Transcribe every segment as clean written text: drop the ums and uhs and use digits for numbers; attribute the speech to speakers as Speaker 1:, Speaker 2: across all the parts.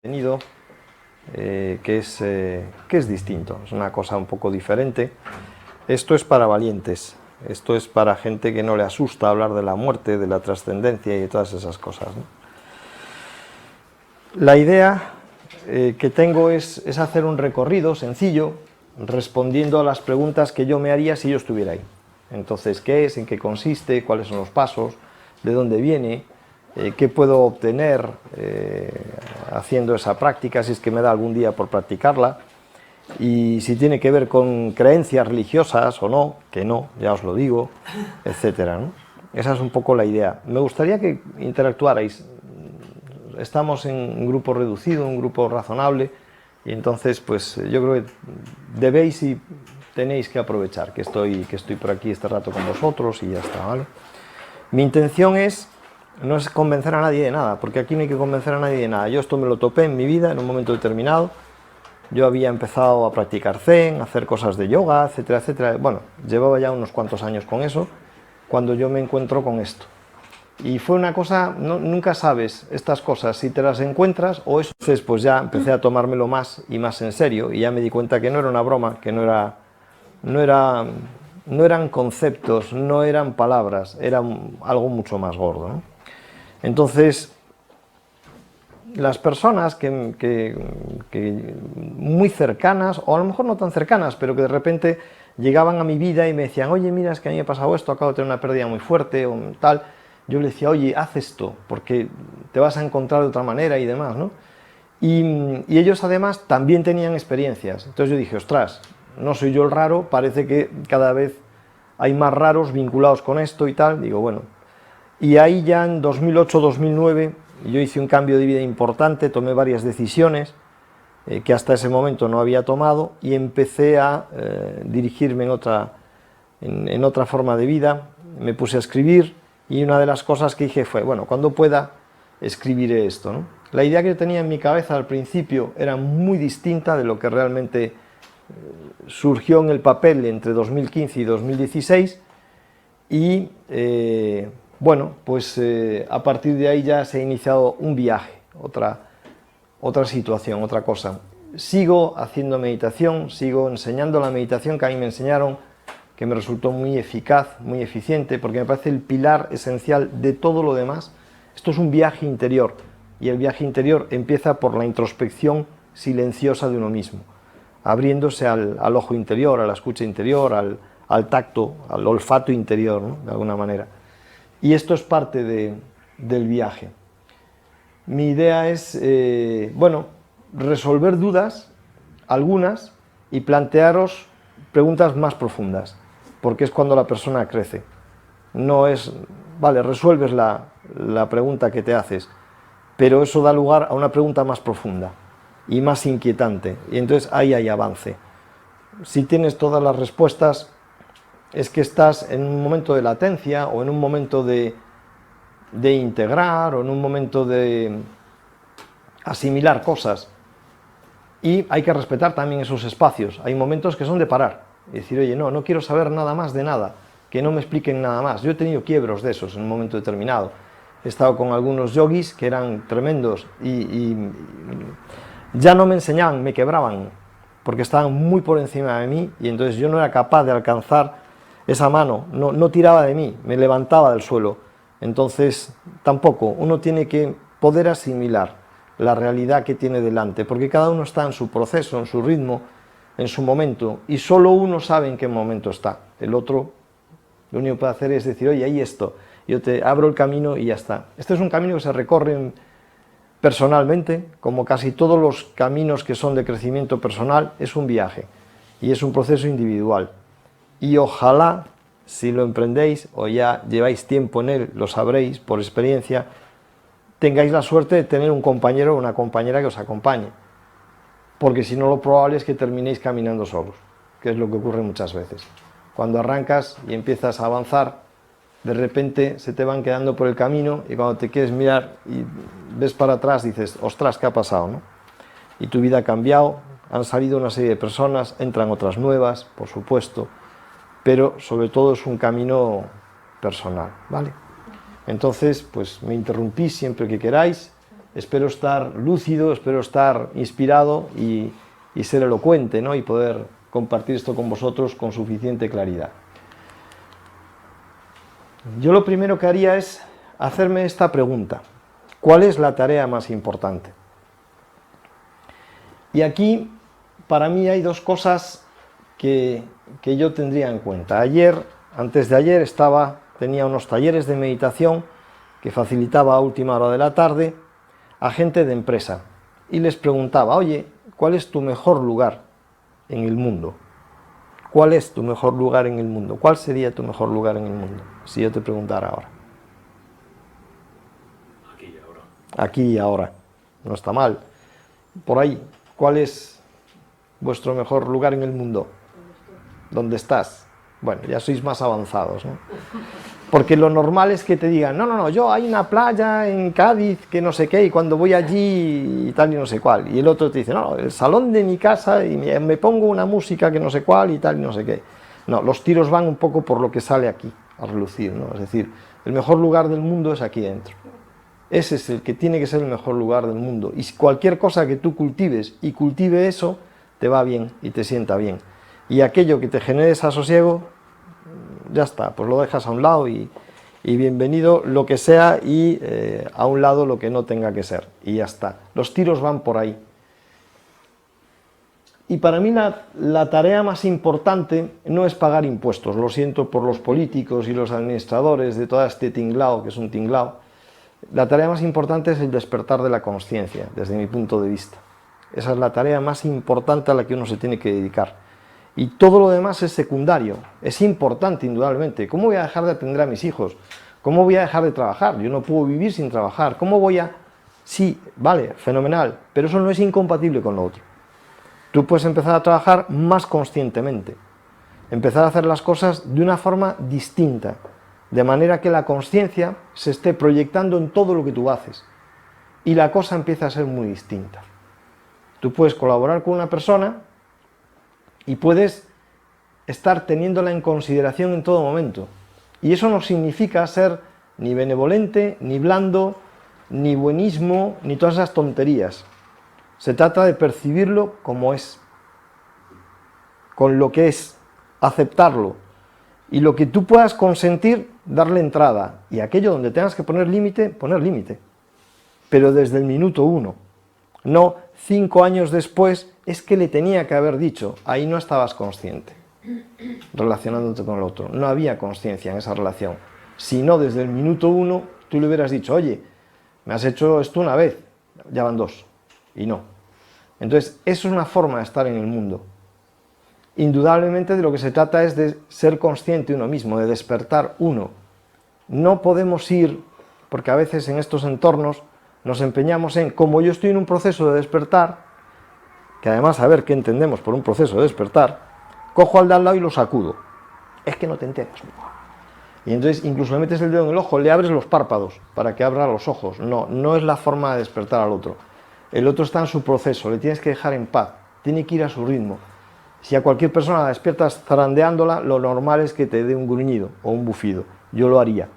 Speaker 1: Tenido que es distinto, es una cosa un poco diferente. Esto es para valientes, esto es para gente que no le asusta hablar de la muerte, de la trascendencia y de todas esas cosas, ¿no? La idea que tengo es hacer un recorrido sencillo, respondiendo a las preguntas que yo me haría si yo estuviera ahí. Entonces, ¿qué es? ¿En qué consiste? ¿Cuáles son los pasos? ¿De dónde viene? ¿Qué puedo obtener haciendo esa práctica, si es que me da algún día por practicarla? Y si tiene que ver con creencias religiosas o no, que no, ya os lo digo, etcétera, ¿no? Esa es un poco la idea. Me gustaría que interactuarais. Estamos en un grupo reducido, un grupo razonable, y entonces pues yo creo que debéis y tenéis que aprovechar que estoy por aquí este rato con vosotros y ya está, ¿vale? Mi intención no es convencer a nadie de nada, porque aquí no hay que convencer a nadie de nada. Yo esto me lo topé en mi vida en un momento determinado. Yo había empezado a practicar Zen, a hacer cosas de yoga, etcétera, etcétera. Bueno, llevaba ya unos cuantos años con eso, cuando yo me encuentro con esto. Y fue una cosa, nunca sabes estas cosas, si te las encuentras o eso. Entonces pues ya empecé a tomármelo más y más en serio, y ya me di cuenta que no era una broma, que no eran conceptos, no eran palabras, era algo mucho más gordo, ¿no? Entonces, las personas que muy cercanas, o a lo mejor no tan cercanas, pero que de repente llegaban a mi vida y me decían, oye, mira, es que a mí me ha pasado esto, acabo de tener una pérdida muy fuerte, o tal, yo le decía, oye, haz esto, porque te vas a encontrar de otra manera y demás, ¿no? Y ellos además también tenían experiencias. Entonces yo dije, ostras, no soy yo el raro, parece que cada vez hay más raros vinculados con esto y tal. Digo, bueno. Y ahí ya en 2008-2009 yo hice un cambio de vida importante, tomé varias decisiones que hasta ese momento no había tomado, y empecé a dirigirme en otra forma de vida. Me puse a escribir, y una de las cosas que dije fue, bueno, cuando pueda escribiré esto, ¿no? La idea que yo tenía en mi cabeza al principio era muy distinta de lo que realmente surgió en el papel entre 2015 y 2016, y bueno, pues a partir de ahí ya se ha iniciado un viaje, otra situación, otra cosa. Sigo haciendo meditación, sigo enseñando la meditación que a mí me enseñaron, que me resultó muy eficaz, muy eficiente, porque me parece el pilar esencial de todo lo demás. Esto es un viaje interior, y el viaje interior empieza por la introspección silenciosa de uno mismo, abriéndose al ojo interior, a la escucha interior, al tacto, al olfato interior, ¿no? De alguna manera. Y esto es parte del viaje. Mi idea es, bueno, resolver dudas, algunas, y plantearos preguntas más profundas, porque es cuando la persona crece. No es, vale, resuelves la pregunta que te haces, pero eso da lugar a una pregunta más profunda y más inquietante, y entonces ahí hay avance. Si tienes todas las respuestas, es que estás en un momento de latencia, o en un momento de integrar, o en un momento de asimilar cosas, y hay que respetar también esos espacios. Hay momentos que son de parar y decir, oye, no quiero saber nada más de nada, que no me expliquen nada más. Yo he tenido quiebros de esos en un momento determinado. He estado con algunos yogis que eran tremendos y ya no me enseñaban, me quebraban, porque estaban muy por encima de mí, y entonces yo no era capaz de alcanzar esa mano, no tiraba de mí, me levantaba del suelo. Entonces tampoco, uno tiene que poder asimilar la realidad que tiene delante, porque cada uno está en su proceso, en su ritmo, en su momento, y solo uno sabe en qué momento está. El otro, lo único que puede hacer es decir, oye, ahí esto, yo te abro el camino y ya está. Este es un camino que se recorre personalmente, como casi todos los caminos que son de crecimiento personal. Es un viaje y es un proceso individual, y ojalá, si lo emprendéis o ya lleváis tiempo en él, lo sabréis por experiencia, tengáis la suerte de tener un compañero o una compañera que os acompañe, porque si no, lo probable es que terminéis caminando solos, que es lo que ocurre muchas veces. Cuando arrancas y empiezas a avanzar, de repente se te van quedando por el camino, y cuando te quieres mirar y ves para atrás dices, ostras, ¿qué ha pasado, no? Y tu vida ha cambiado, han salido una serie de personas, entran otras nuevas, por supuesto, pero sobre todo es un camino personal, ¿vale? Entonces, pues me interrumpís siempre que queráis, espero estar lúcido, espero estar inspirado y ser elocuente, ¿no? Y poder compartir esto con vosotros con suficiente claridad. Yo lo primero que haría es hacerme esta pregunta: ¿cuál es la tarea más importante? Y aquí, para mí, hay dos cosas que yo tendría en cuenta. Antes de ayer, tenía unos talleres de meditación que facilitaba a última hora de la tarde a gente de empresa y les preguntaba: oye, ¿cuál es tu mejor lugar en el mundo? ¿Cuál es tu mejor lugar en el mundo? ¿Cuál sería tu mejor lugar en el mundo? Si yo te preguntara ahora.
Speaker 2: Aquí y ahora.
Speaker 1: Aquí y ahora. No está mal. Por ahí, ¿cuál es vuestro mejor lugar en el mundo? ¿Dónde estás? Bueno, ya sois más avanzados, ¿no? Porque lo normal es que te digan: no, yo hay una playa en Cádiz que no sé qué, y cuando voy allí y tal y no sé cuál. Y el otro te dice: no, el salón de mi casa y me pongo una música que no sé cuál y tal y no sé qué. No, los tiros van un poco por lo que sale aquí a relucir, ¿no? Es decir, el mejor lugar del mundo es aquí dentro. Ese es el que tiene que ser el mejor lugar del mundo. Y cualquier cosa que tú cultives y cultive eso, te va bien y te sienta bien. Y aquello que te genere desasosiego, ya está, pues lo dejas a un lado y bienvenido lo que sea, y a un lado lo que no tenga que ser, y ya está. Los tiros van por ahí. Y para mí la tarea más importante no es pagar impuestos. Lo siento por los políticos y los administradores de todo este tinglao, que es un tinglao. La tarea más importante es el despertar de la consciencia, desde mi punto de vista. Esa es la tarea más importante a la que uno se tiene que dedicar. Y todo lo demás es secundario. Es importante, indudablemente. ¿Cómo voy a dejar de atender a mis hijos? ¿Cómo voy a dejar de trabajar? Yo no puedo vivir sin trabajar. ¿Cómo voy a...? Sí, vale, fenomenal, pero eso no es incompatible con lo otro. Tú puedes empezar a trabajar más conscientemente, empezar a hacer las cosas de una forma distinta, de manera que la consciencia se esté proyectando en todo lo que tú haces y la cosa empieza a ser muy distinta. Tú puedes colaborar con una persona y puedes estar teniéndola en consideración en todo momento, y eso no significa ser ni benevolente, ni blando, ni buenismo, ni todas esas tonterías. Se trata de percibirlo como es, con lo que es, aceptarlo, y lo que tú puedas consentir, darle entrada, y aquello donde tengas que poner límite, pero desde el minuto 1, no 5 años después. Es que le tenía que haber dicho, ahí no estabas consciente, relacionándote con el otro, no había conciencia en esa relación. Si no, desde el minuto 1, tú le hubieras dicho: oye, me has hecho esto una vez, ya van 2, y no. Entonces, eso es una forma de estar en el mundo. Indudablemente de lo que se trata es de ser consciente uno mismo, de despertar uno. No podemos ir, porque a veces en estos entornos nos empeñamos en, como yo estoy en un proceso de despertar, que además, a ver qué entendemos por un proceso de despertar, cojo al de al lado y lo sacudo. Es que no te enteras. Y entonces incluso le metes el dedo en el ojo, le abres los párpados para que abra los ojos. No, no es la forma de despertar al otro. El otro está en su proceso, le tienes que dejar en paz, tiene que ir a su ritmo. Si a cualquier persona la despiertas zarandeándola, lo normal es que te dé un gruñido o un bufido. Yo lo haría.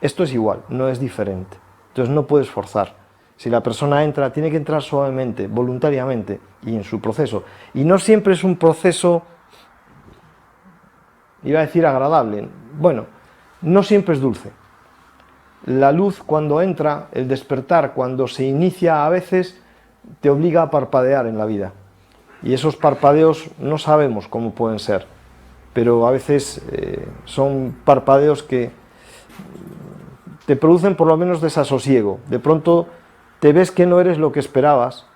Speaker 1: Esto es igual, no es diferente. Entonces no puedes forzar. Si la persona entra, tiene que entrar suavemente, voluntariamente y en su proceso. Y no siempre es un proceso, iba a decir agradable, bueno, no siempre es dulce. La luz, cuando entra, el despertar, cuando se inicia, a veces te obliga a parpadear en la vida. Y esos parpadeos no sabemos cómo pueden ser, pero a veces son parpadeos que te producen por lo menos desasosiego. De pronto te ves que no eres lo que esperabas,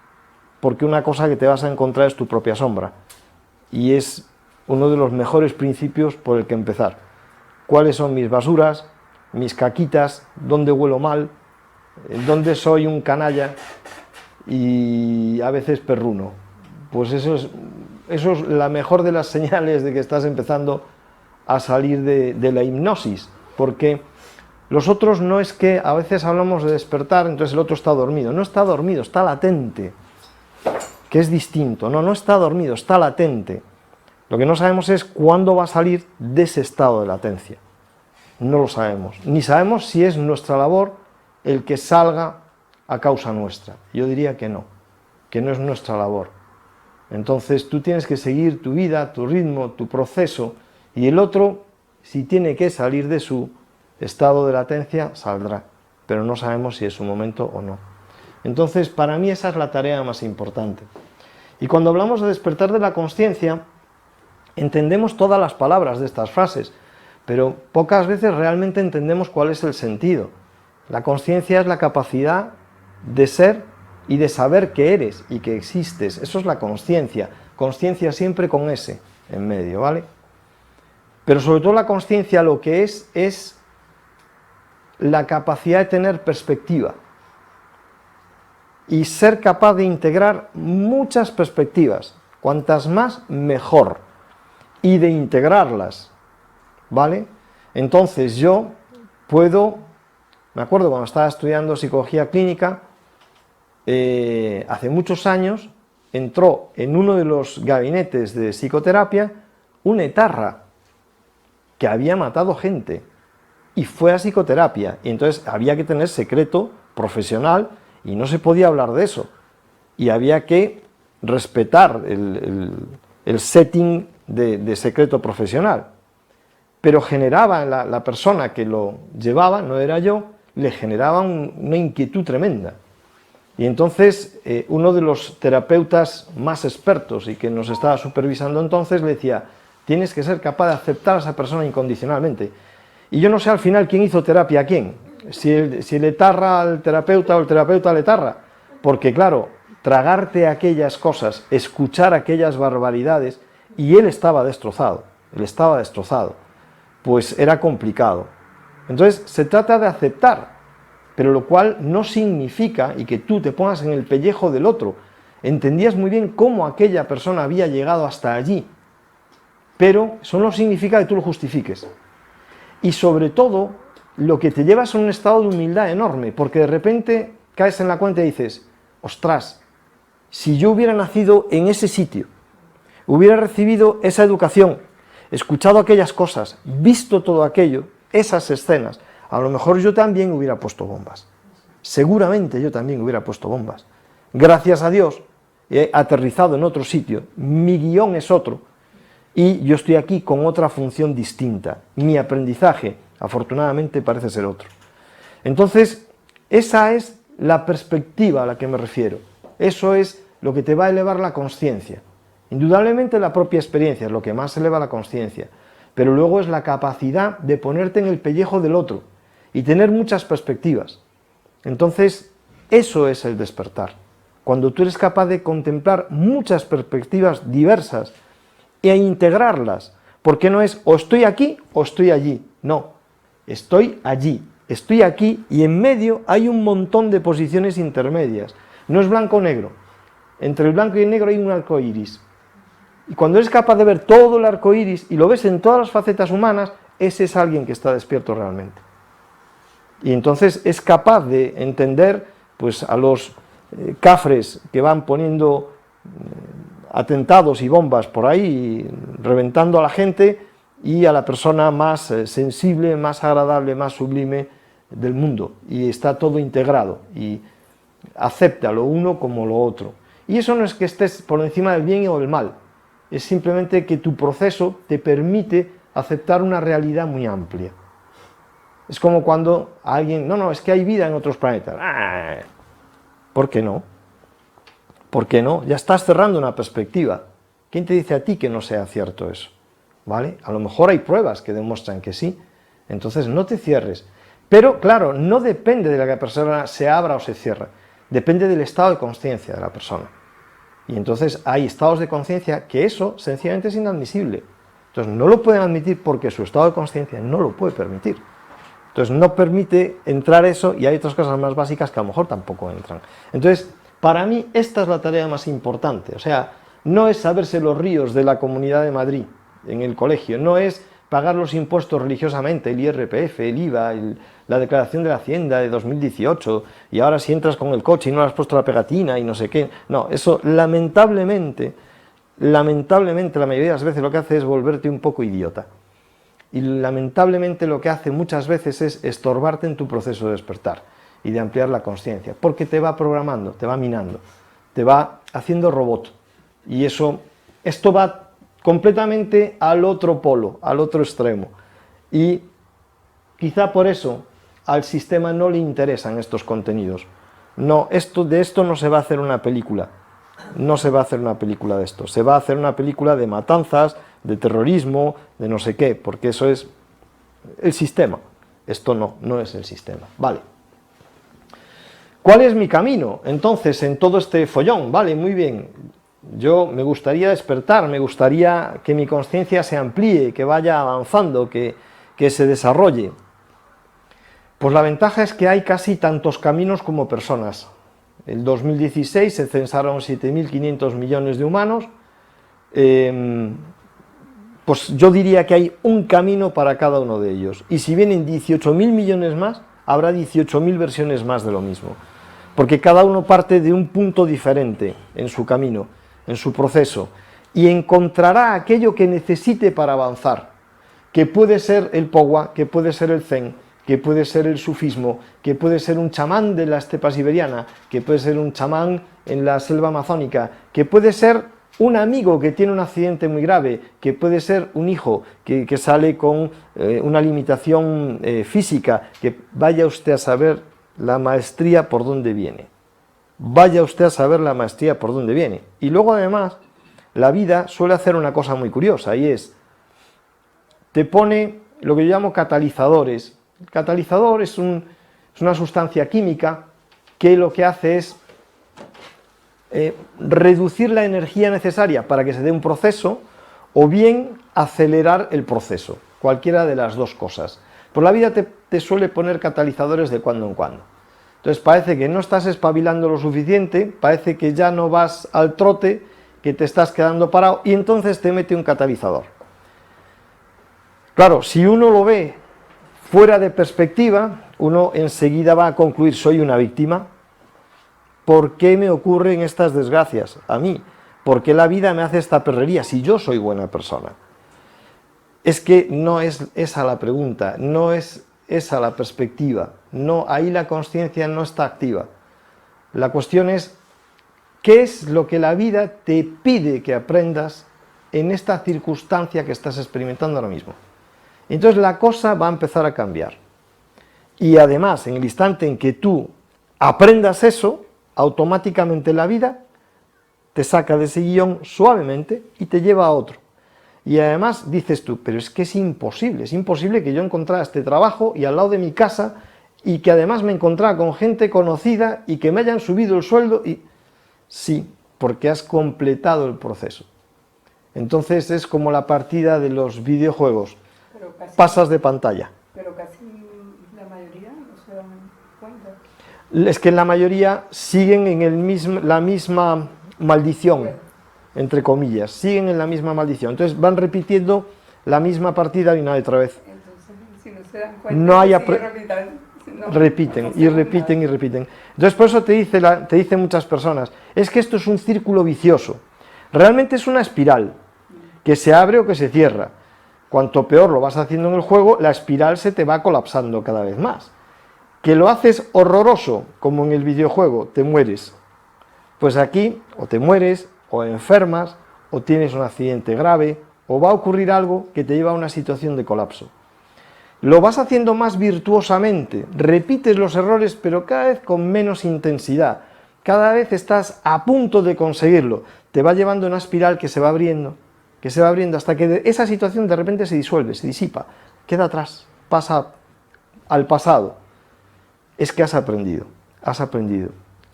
Speaker 1: porque una cosa que te vas a encontrar es tu propia sombra. Y es uno de los mejores principios por el que empezar. ¿Cuáles son mis basuras, mis caquitas, dónde huelo mal, dónde soy un canalla y a veces perruno? Pues eso es la mejor de las señales de que estás empezando a salir de la hipnosis, porque los otros no es que a veces hablamos de despertar, entonces el otro está dormido. No está dormido, está latente, que es distinto. No está dormido, está latente. Lo que no sabemos es cuándo va a salir de ese estado de latencia. No lo sabemos. Ni sabemos si es nuestra labor el que salga a causa nuestra. Yo diría que no es nuestra labor. Entonces tú tienes que seguir tu vida, tu ritmo, tu proceso, y el otro, si tiene que salir de su estado de latencia, saldrá, pero no sabemos si es su momento o no. Entonces, para mí esa es la tarea más importante. Y cuando hablamos de despertar de la consciencia, entendemos todas las palabras de estas frases, pero pocas veces realmente entendemos cuál es el sentido. La consciencia es la capacidad de ser y de saber que eres y que existes. Eso es la consciencia. Consciencia siempre con S en medio, ¿vale? Pero sobre todo la consciencia lo que es la capacidad de tener perspectiva y ser capaz de integrar muchas perspectivas, cuantas más mejor, y de integrarlas, ¿vale? Entonces yo puedo, me acuerdo cuando estaba estudiando psicología clínica, hace muchos años, entró en uno de los gabinetes de psicoterapia un etarra que había matado gente y fue a psicoterapia, y entonces había que tener secreto profesional y no se podía hablar de eso, y había que respetar el setting de secreto profesional, pero generaba en la persona que lo llevaba, no era yo, le generaba una inquietud tremenda. Y entonces uno de los terapeutas más expertos y que nos estaba supervisando entonces le decía: tienes que ser capaz de aceptar a esa persona incondicionalmente. Y yo no sé al final quién hizo terapia a quién, si el etarra al terapeuta o el terapeuta al etarra, porque claro, tragarte aquellas cosas, escuchar aquellas barbaridades, y él estaba destrozado, pues era complicado. Entonces se trata de aceptar, pero lo cual no significa y que tú te pongas en el pellejo del otro. Entendías muy bien cómo aquella persona había llegado hasta allí, pero eso no significa que tú lo justifiques. Y sobre todo, lo que te lleva es a un estado de humildad enorme, porque de repente caes en la cuenta y dices: ostras, si yo hubiera nacido en ese sitio, hubiera recibido esa educación, escuchado aquellas cosas, visto todo aquello, esas escenas, a lo mejor yo también hubiera puesto bombas. Seguramente yo también hubiera puesto bombas. Gracias a Dios, he aterrizado en otro sitio, mi guión es otro, y yo estoy aquí con otra función distinta. Mi aprendizaje, afortunadamente, parece ser otro. Entonces, esa es la perspectiva a la que me refiero. Eso es lo que te va a elevar la consciencia. Indudablemente la propia experiencia es lo que más eleva la consciencia, pero luego es la capacidad de ponerte en el pellejo del otro y tener muchas perspectivas. Entonces, eso es el despertar. Cuando tú eres capaz de contemplar muchas perspectivas diversas e integrarlas, porque no es o estoy aquí o estoy allí, no, estoy allí, estoy aquí y en medio hay un montón de posiciones intermedias, no es blanco o negro, entre el blanco y el negro hay un arco iris, y cuando eres capaz de ver todo el arco iris y lo ves en todas las facetas humanas, ese es alguien que está despierto realmente. Y entonces es capaz de entender pues a los cafres que van poniendo atentados y bombas por ahí, reventando a la gente, y a la persona más sensible, más agradable, más sublime del mundo, y está todo integrado, y acepta lo uno como lo otro. Y eso no es que estés por encima del bien o del mal, es simplemente que tu proceso te permite aceptar una realidad muy amplia. Es como cuando alguien, no, es que hay vida en otros planetas. ¿Por qué no? ¿Por qué no? Ya estás cerrando una perspectiva. ¿Quién te dice a ti que no sea cierto eso? ¿Vale? A lo mejor hay pruebas que demuestran que sí. Entonces no te cierres. Pero claro, no depende de la que la persona se abra o se cierre. Depende del estado de conciencia de la persona. Y entonces hay estados de conciencia que eso sencillamente es inadmisible. Entonces no lo pueden admitir porque su estado de conciencia no lo puede permitir. Entonces no permite entrar eso, y hay otras cosas más básicas que a lo mejor tampoco entran. Entonces, para mí esta es la tarea más importante. O sea, no es saberse los ríos de la Comunidad de Madrid en el colegio, no es pagar los impuestos religiosamente, el IRPF, el IVA, la declaración de la Hacienda de 2018, y ahora si entras con el coche y no le has puesto la pegatina y no sé qué. No, eso lamentablemente la mayoría de las veces lo que hace es volverte un poco idiota. Y lamentablemente lo que hace muchas veces es estorbarte en tu proceso de despertar. y de ampliar la consciencia, porque te va programando, te va minando, te va haciendo robot. Y esto va completamente al otro polo, al otro extremo. Y quizá por eso al sistema no le interesan estos contenidos. No, de esto no se va a hacer una película. No se va a hacer una película de esto. Se va a hacer una película de matanzas, de terrorismo, de no sé qué, porque eso es el sistema. Esto no es el sistema. Vale. ¿Cuál es mi camino? Entonces, en todo este follón, vale, muy bien. Yo me gustaría despertar, me gustaría que mi conciencia se amplíe, que vaya avanzando, que se desarrolle. Pues la ventaja es que hay casi tantos caminos como personas. En 2016 se censaron 7.500 millones de humanos. Pues yo diría que hay un camino para cada uno de ellos. Y si vienen 18.000 millones más, habrá 18.000 versiones más de lo mismo. Porque cada uno parte de un punto diferente en su camino, en su proceso, y encontrará aquello que necesite para avanzar, que puede ser el Pogwa, que puede ser el Zen, que puede ser el sufismo, que puede ser un chamán de la estepa siberiana, que puede ser un chamán en la selva amazónica, que puede ser un amigo que tiene un accidente muy grave, que puede ser un hijo que sale con una limitación física, que vaya usted a saber la maestría por dónde viene. Vaya usted a saber la maestría por dónde viene. Y luego además, la vida suele hacer una cosa muy curiosa, y es, te pone lo que yo llamo catalizadores. El catalizador es una sustancia química que lo que hace es reducir la energía necesaria para que se dé un proceso, o bien acelerar el proceso, cualquiera de las dos cosas. Pues la vida te suele poner catalizadores de cuando en cuando. Entonces parece que no estás espabilando lo suficiente, parece que ya no vas al trote, que te estás quedando parado, y entonces te mete un catalizador. Claro, si uno lo ve fuera de perspectiva, uno enseguida va a concluir, soy una víctima. ¿Por qué me ocurren estas desgracias a mí? ¿Por qué la vida me hace esta perrería si yo soy buena persona? Es que no es esa la pregunta, no es esa la perspectiva, no, ahí la consciencia no está activa. La cuestión es, ¿qué es lo que la vida te pide que aprendas en esta circunstancia que estás experimentando ahora mismo? Entonces la cosa va a empezar a cambiar. Y además, en el instante en que tú aprendas eso, automáticamente la vida te saca de ese guión suavemente y te lleva a otro. Y además dices tú, pero es que es imposible que yo encontrara este trabajo y al lado de mi casa, y que además me encontrara con gente conocida y que me hayan subido el sueldo. Y sí, porque has completado el proceso. Entonces es como la partida de los videojuegos, pasas de pantalla.
Speaker 2: Pero casi la mayoría no se dan cuenta.
Speaker 1: Es que la mayoría siguen en la misma maldición, entre comillas, siguen en la misma maldición. Entonces van repitiendo la misma partida y una y otra vez.
Speaker 2: Entonces, si no se dan cuenta,
Speaker 1: repiten y repiten y repiten. Entonces por eso te dicen muchas personas, es que esto es un círculo vicioso. Realmente es una espiral, que se abre o que se cierra. Cuanto peor lo vas haciendo en el juego, la espiral se te va colapsando cada vez más. Que lo haces horroroso, como en el videojuego, te mueres. Pues aquí, o te mueres, o enfermas, o tienes un accidente grave, o va a ocurrir algo que te lleva a una situación de colapso. Lo vas haciendo más virtuosamente, repites los errores, pero cada vez con menos intensidad. Cada vez estás a punto de conseguirlo. Te va llevando una espiral que se va abriendo, hasta que esa situación de repente se disuelve, se disipa, queda atrás, pasa al pasado. Es que has aprendido.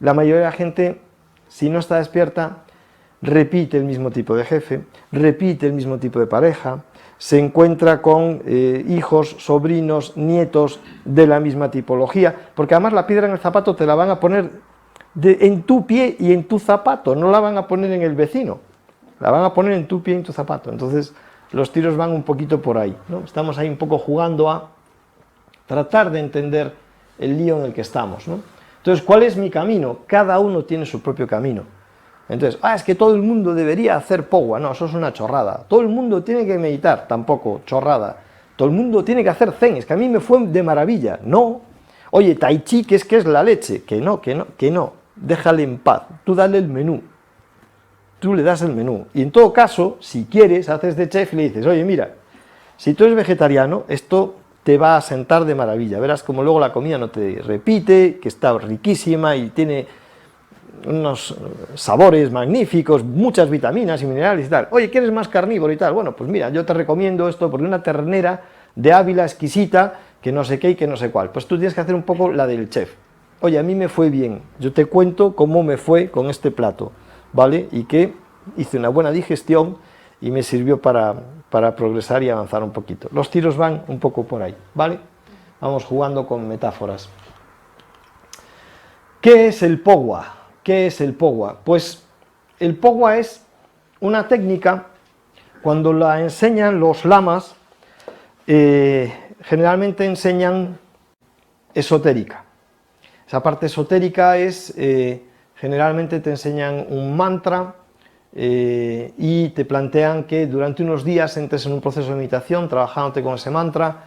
Speaker 1: La mayoría de la gente, si no está despierta, repite el mismo tipo de jefe, repite el mismo tipo de pareja, se encuentra con hijos, sobrinos, nietos de la misma tipología, porque además la piedra en el zapato te la van a poner en tu pie y en tu zapato, no la van a poner en el vecino, la van a poner en tu pie y en tu zapato. Entonces los tiros van un poquito por ahí, ¿no? Estamos ahí un poco jugando a tratar de entender el lío en el que estamos, ¿no? Entonces, ¿cuál es mi camino? Cada uno tiene su propio camino. Entonces, es que todo el mundo debería hacer Pogwa. No, eso es una chorrada. Todo el mundo tiene que meditar. Tampoco, chorrada. Todo el mundo tiene que hacer Zen. Es que a mí me fue de maravilla. No. oye, Tai Chi, que es la leche, que no, déjale en paz, tú dale el menú, tú le das el menú, y en todo caso, si quieres, haces de chef y le dices, oye, mira, si tú eres vegetariano, esto te va a sentar de maravilla, verás como luego la comida no te repite, que está riquísima y tiene unos sabores magníficos, muchas vitaminas y minerales y tal. Oye, ¿quieres más carnívoro y tal? Bueno, pues mira, yo te recomiendo esto porque una ternera de Ávila exquisita, que no sé qué y que no sé cuál. Pues tú tienes que hacer un poco la del chef. Oye, a mí me fue bien, yo te cuento cómo me fue con este plato, ¿vale? Y que hice una buena digestión y me sirvió para progresar y avanzar un poquito. Los tiros van un poco por ahí, ¿vale? Vamos jugando con metáforas. ¿Qué es el Pogwa? ¿Qué es el Pogwa? Pues el Pogwa es una técnica, cuando la enseñan los lamas, generalmente enseñan esotérica. Esa parte esotérica es, generalmente te enseñan un mantra y te plantean que durante unos días entres en un proceso de meditación, trabajándote con ese mantra,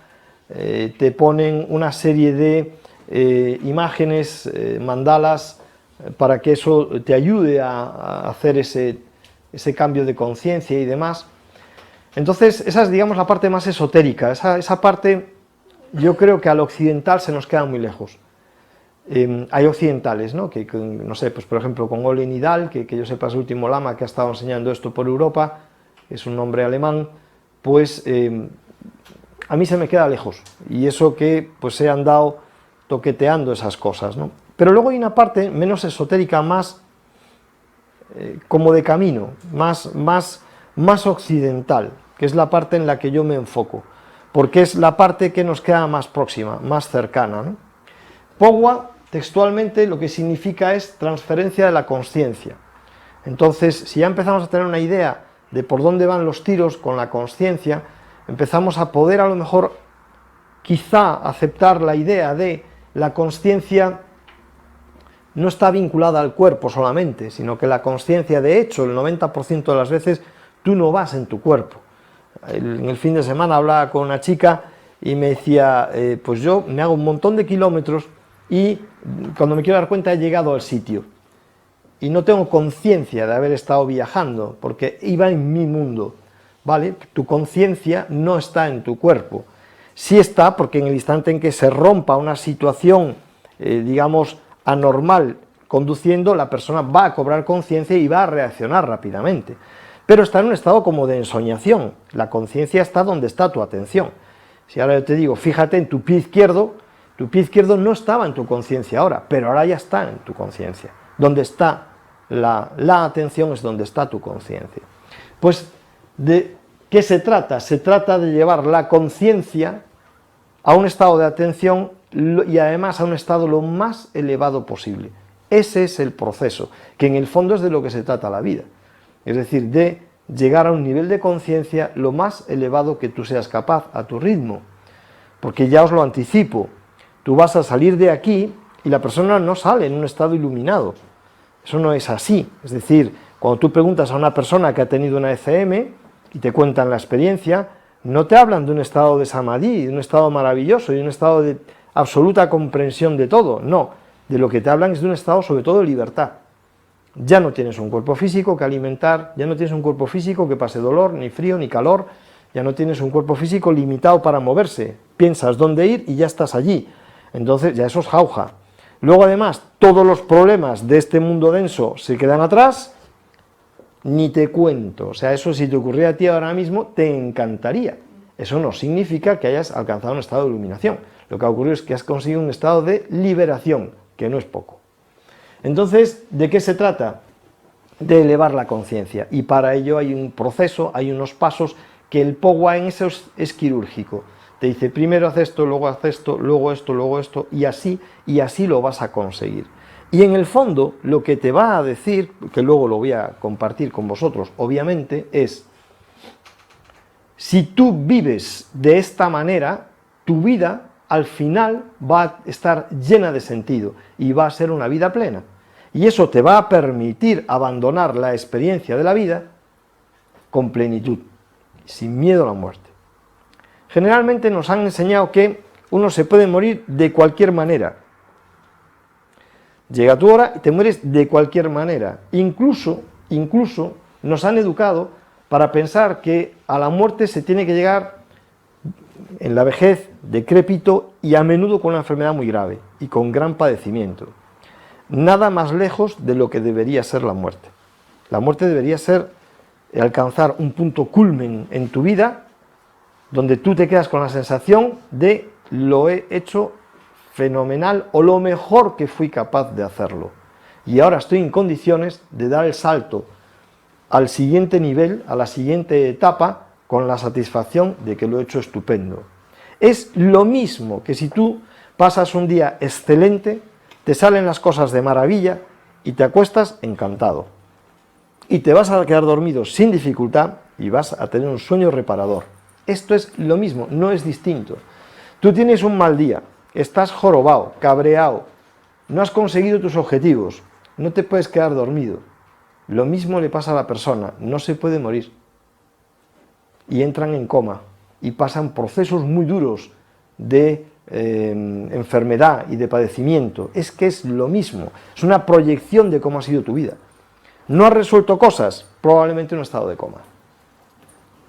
Speaker 1: te ponen una serie de imágenes, mandalas, para que eso te ayude a hacer ese cambio de conciencia y demás. Entonces, esa es, digamos, la parte más esotérica. Esa parte, yo creo que al occidental se nos queda muy lejos. Hay occidentales, ¿no? Que, no sé, pues por ejemplo, con Ole Nidal, que yo sepa es el último lama que ha estado enseñando esto por Europa, es un hombre alemán, pues a mí se me queda lejos. Y eso que pues se han dado toqueteando esas cosas, ¿no? Pero luego hay una parte menos esotérica, más como de camino, más occidental, que es la parte en la que yo me enfoco, porque es la parte que nos queda más próxima, más cercana, ¿no? Pogwa, textualmente, lo que significa es transferencia de la consciencia. Entonces, si ya empezamos a tener una idea de por dónde van los tiros con la consciencia, empezamos a poder a lo mejor quizá aceptar la idea de la consciencia no está vinculada al cuerpo solamente, sino que la consciencia, de hecho, el 90% de las veces tú no vas en tu cuerpo. En el fin de semana hablaba con una chica y me decía, pues yo me hago un montón de kilómetros y cuando me quiero dar cuenta he llegado al sitio y no tengo conciencia de haber estado viajando porque iba en mi mundo, ¿vale? Tu conciencia no está en tu cuerpo. Sí está porque en el instante en que se rompa una situación, digamos, anormal conduciendo, la persona va a cobrar conciencia y va a reaccionar rápidamente. Pero está en un estado como de ensoñación. La conciencia está donde está tu atención. Si ahora yo te digo, fíjate en tu pie izquierdo no estaba en tu conciencia ahora, pero ahora ya está en tu conciencia. Donde está la atención es donde está tu conciencia. Pues, ¿de qué se trata? Se trata de llevar la conciencia a un estado de atención y además a un estado lo más elevado posible. Ese es el proceso, que en el fondo es de lo que se trata la vida. Es decir, de llegar a un nivel de conciencia lo más elevado que tú seas capaz, a tu ritmo. Porque ya os lo anticipo, tú vas a salir de aquí y la persona no sale en un estado iluminado. Eso no es así. Es decir, cuando tú preguntas a una persona que ha tenido una ECM y te cuentan la experiencia, no te hablan de un estado de samadhi, de un estado maravilloso, de un estado de absoluta comprensión de todo. No, de lo que te hablan es de un estado sobre todo de libertad. Ya no tienes un cuerpo físico que alimentar, ya no tienes un cuerpo físico que pase dolor, ni frío, ni calor, ya no tienes un cuerpo físico limitado para moverse, piensas dónde ir y ya estás allí, entonces ya eso es jauja. Luego además, todos los problemas de este mundo denso se quedan atrás, ni te cuento, o sea, eso si te ocurriera a ti ahora mismo, te encantaría. Eso no significa que hayas alcanzado un estado de iluminación, lo que ha ocurrido es que has conseguido un estado de liberación, que no es poco. Entonces, ¿de qué se trata? De elevar la conciencia, y para ello hay un proceso, hay unos pasos, que el Pogwa en eso es quirúrgico. Te dice, primero haz esto, luego haz esto, luego esto, y así lo vas a conseguir. Y en el fondo, lo que te va a decir, que luego lo voy a compartir con vosotros, obviamente, es, si tú vives de esta manera, tu vida al final va a estar llena de sentido y va a ser una vida plena. Y eso te va a permitir abandonar la experiencia de la vida con plenitud, sin miedo a la muerte. Generalmente nos han enseñado que uno se puede morir de cualquier manera. Llega tu hora y te mueres de cualquier manera. Incluso nos han educado para pensar que a la muerte se tiene que llegar en la vejez, decrépito y a menudo con una enfermedad muy grave y con gran padecimiento. Nada más lejos de lo que debería ser la muerte. La muerte debería ser alcanzar un punto culmen en tu vida donde tú te quedas con la sensación de lo he hecho fenomenal o lo mejor que fui capaz de hacerlo. Y ahora estoy en condiciones de dar el salto al siguiente nivel, a la siguiente etapa, con la satisfacción de que lo he hecho estupendo. Es lo mismo que si tú pasas un día excelente, te salen las cosas de maravilla y te acuestas encantado. Y te vas a quedar dormido sin dificultad y vas a tener un sueño reparador. Esto es lo mismo, no es distinto. Tú tienes un mal día, estás jorobado, cabreado, no has conseguido tus objetivos, no te puedes quedar dormido. Lo mismo le pasa a la persona, no se puede morir. Y entran en coma y pasan procesos muy duros de enfermedad y de padecimiento. Es que es lo mismo, es una proyección de cómo ha sido tu vida. ¿No has resuelto cosas? Probablemente en un estado de coma.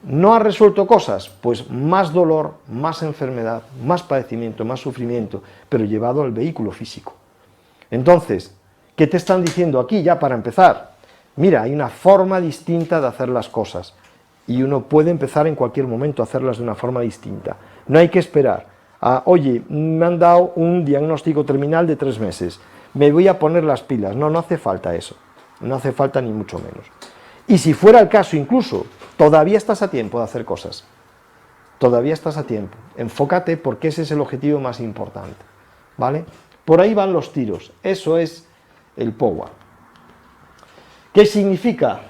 Speaker 1: ¿No has resuelto cosas? Pues más dolor, más enfermedad, más padecimiento, más sufrimiento, pero llevado al vehículo físico. Entonces, ¿qué te están diciendo aquí ya para empezar? Mira, hay una forma distinta de hacer las cosas y uno puede empezar en cualquier momento a hacerlas de una forma distinta. No hay que esperar a, oye, me han dado un diagnóstico terminal de 3 meses, me voy a poner las pilas. No, no hace falta eso, no hace falta ni mucho menos. Y si fuera el caso incluso, todavía estás a tiempo de hacer cosas, todavía estás a tiempo. Enfócate porque ese es el objetivo más importante, ¿vale? Por ahí van los tiros, eso es el Powa. ¿Qué significa?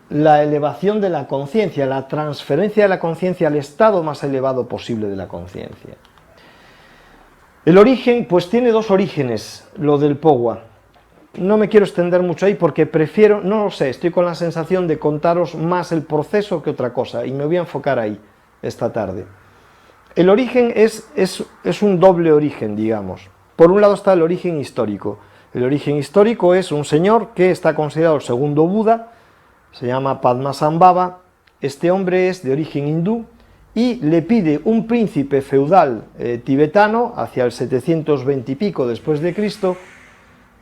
Speaker 1: La elevación de la conciencia, la transferencia de la conciencia al estado más elevado posible de la conciencia. El origen, pues tiene 2 orígenes, lo del Powa. No me quiero extender mucho ahí porque prefiero, no lo sé, estoy con la sensación de contaros más el proceso que otra cosa y me voy a enfocar ahí esta tarde. El origen es un doble origen, digamos. Por un lado está el origen histórico. El origen histórico es un señor que está considerado el segundo Buda, se llama Padmasambhava. Este hombre es de origen hindú y le pide un príncipe feudal tibetano hacia el 720 y pico después de Cristo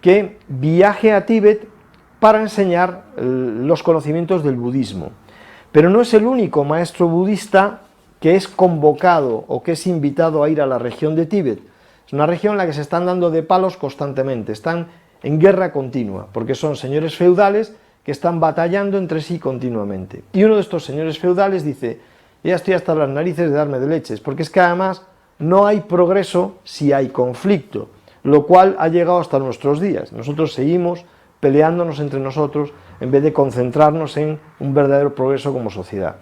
Speaker 1: que viaje a Tíbet para enseñar los conocimientos del budismo. Pero no es el único maestro budista que es convocado o que es invitado a ir a la región de Tíbet. Es una región en la que se están dando de palos constantemente, están en guerra continua, porque son señores feudales que están batallando entre sí continuamente. Y uno de estos señores feudales dice, ya estoy hasta las narices de darme de leches, porque es que además no hay progreso si hay conflicto, lo cual ha llegado hasta nuestros días. Nosotros seguimos peleándonos entre nosotros en vez de concentrarnos en un verdadero progreso como sociedad.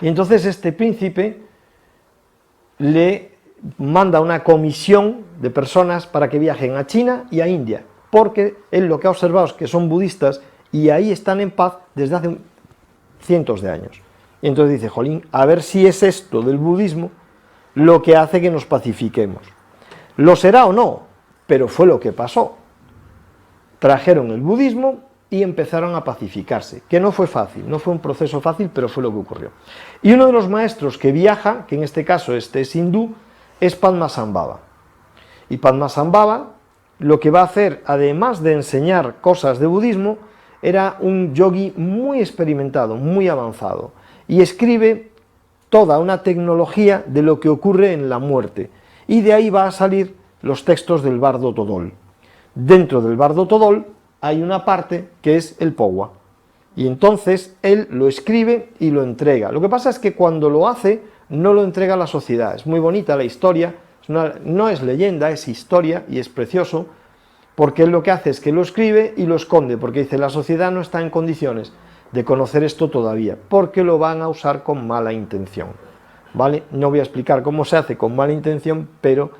Speaker 1: Y entonces este príncipe le manda una comisión de personas para que viajen a China y a India, porque él lo que ha observado es que son budistas y ahí están en paz desde hace cientos de años. Y entonces dice, jolín, a ver si es esto del budismo lo que hace que nos pacifiquemos. Lo será o no, pero fue lo que pasó. Trajeron el budismo y empezaron a pacificarse, que no fue fácil, no fue un proceso fácil, pero fue lo que ocurrió. Y uno de los maestros que viaja, que en este caso este es hindú, es Padmasambhava. Y Padmasambhava lo que va a hacer, además de enseñar cosas de budismo, era un yogi muy experimentado, muy avanzado, y escribe toda una tecnología de lo que ocurre en la muerte, y de ahí va a salir los textos del Bardo Thodol. Dentro del Bardo Thodol hay una parte que es el Powa, y entonces él lo escribe y lo entrega. Lo que pasa es que cuando lo hace, no lo entrega a la sociedad. Es muy bonita la historia, no es leyenda, es historia y es precioso, porque él lo que hace es que lo escribe y lo esconde, porque dice, la sociedad no está en condiciones de conocer esto todavía, porque lo van a usar con mala intención, ¿vale? No voy a explicar cómo se hace con mala intención, pero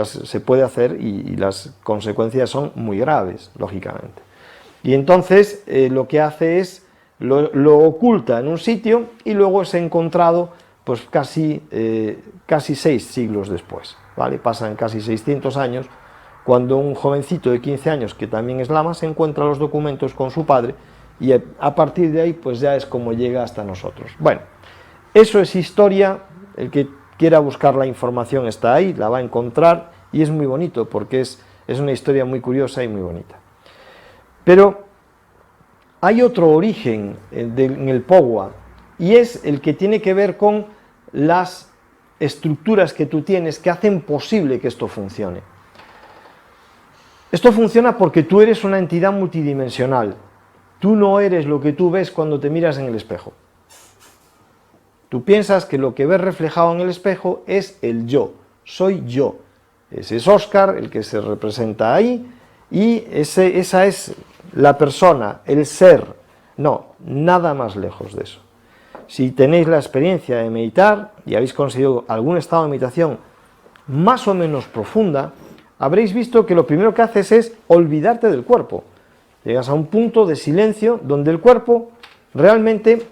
Speaker 1: se puede hacer y las consecuencias son muy graves, lógicamente. Y entonces lo que hace es, lo oculta en un sitio y luego es encontrado pues casi 6 siglos después, ¿vale? Pasan casi 600 años, cuando un jovencito de 15 años, que también es lama, se encuentra los documentos con su padre, y a partir de ahí, pues ya es como llega hasta nosotros. Bueno, eso es historia, el que quiera buscar la información está ahí, la va a encontrar, y es muy bonito, porque es una historia muy curiosa y muy bonita. Pero hay otro origen en el Pogua, y es el que tiene que ver con las estructuras que tú tienes que hacen posible que esto funcione. Esto funciona porque tú eres una entidad multidimensional. Tú no eres lo que tú ves cuando te miras en el espejo. Tú piensas que lo que ves reflejado en el espejo es el yo, soy yo. Ese es Óscar, el que se representa ahí, y esa es la persona, el ser. No, nada más lejos de eso. Si tenéis la experiencia de meditar y habéis conseguido algún estado de meditación más o menos profunda, habréis visto que lo primero que haces es olvidarte del cuerpo. Llegas a un punto de silencio donde el cuerpo realmente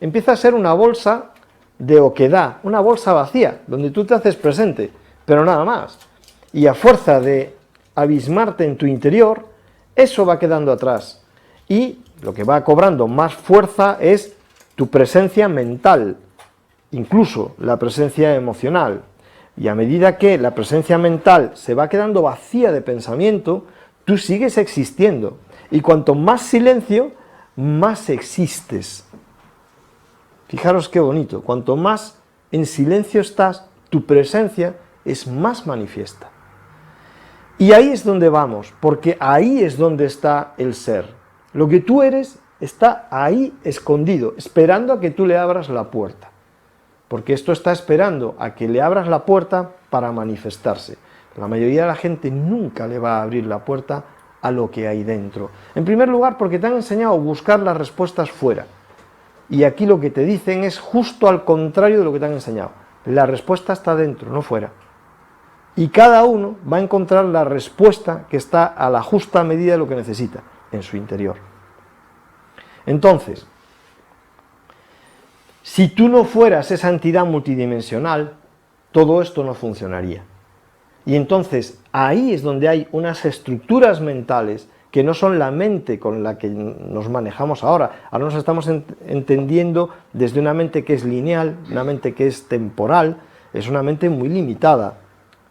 Speaker 1: empieza a ser una bolsa de oquedad, una bolsa vacía, donde tú te haces presente, pero nada más. Y a fuerza de abismarte en tu interior, eso va quedando atrás. Y lo que va cobrando más fuerza es tu presencia mental, incluso la presencia emocional. Y a medida que la presencia mental se va quedando vacía de pensamiento, tú sigues existiendo. Y cuanto más silencio, más existes. Fijaros qué bonito, cuanto más en silencio estás, tu presencia es más manifiesta. Y ahí es donde vamos, porque ahí es donde está el ser. Lo que tú eres está ahí escondido, esperando a que tú le abras la puerta. Porque esto está esperando a que le abras la puerta para manifestarse. La mayoría de la gente nunca le va a abrir la puerta a lo que hay dentro. En primer lugar, porque te han enseñado a buscar las respuestas fuera. Y aquí lo que te dicen es justo al contrario de lo que te han enseñado. La respuesta está dentro, no fuera. Y cada uno va a encontrar la respuesta que está a la justa medida de lo que necesita en su interior. Entonces, si tú no fueras esa entidad multidimensional, todo esto no funcionaría. Y entonces ahí es donde hay unas estructuras mentales que no son la mente con la que nos manejamos ahora. Ahora nos estamos entendiendo desde una mente que es lineal, una mente que es temporal, es una mente muy limitada.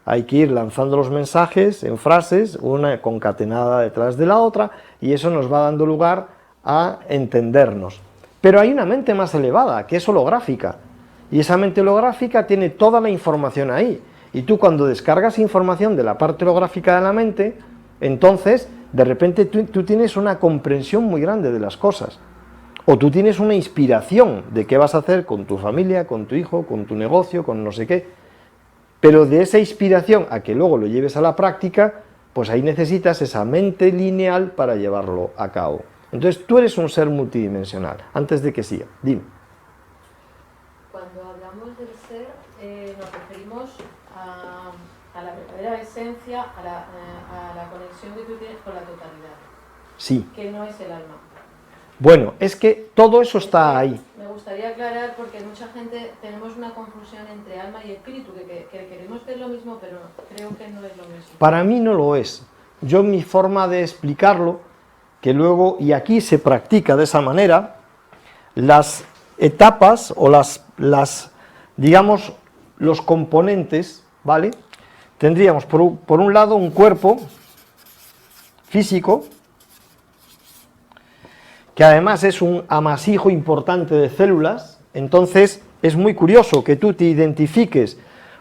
Speaker 1: Hay que ir lanzando los mensajes en frases, una concatenada detrás de la otra, y eso nos va dando lugar a entendernos. Pero hay una mente más elevada, que es holográfica, y esa mente holográfica tiene toda la información ahí, y tú cuando descargas información de la parte holográfica de la mente, entonces de repente tú tienes una comprensión muy grande de las cosas, o tú tienes una inspiración de qué vas a hacer con tu familia, con tu hijo, con tu negocio, con no sé qué, pero de esa inspiración a que luego lo lleves a la práctica, pues ahí necesitas esa mente lineal para llevarlo a cabo. Entonces tú eres un ser multidimensional. Antes de que siga, dime.
Speaker 3: Cuando hablamos del ser, nos referimos a la verdadera esencia, a la conexión que tú tienes con la totalidad.
Speaker 1: Sí.
Speaker 3: Que no es el alma.
Speaker 1: Bueno, es que todo eso está ahí.
Speaker 3: Me gustaría aclarar, porque mucha gente tenemos una confusión entre alma y espíritu, que queremos que es lo mismo, pero creo que no es lo mismo.
Speaker 1: Para mí no lo es. Yo mi forma de explicarlo, que luego, y aquí se practica de esa manera, las etapas o digamos, los componentes, ¿vale? Tendríamos por un lado un cuerpo físico, que además es un amasijo importante de células. Entonces es muy curioso que tú te identifiques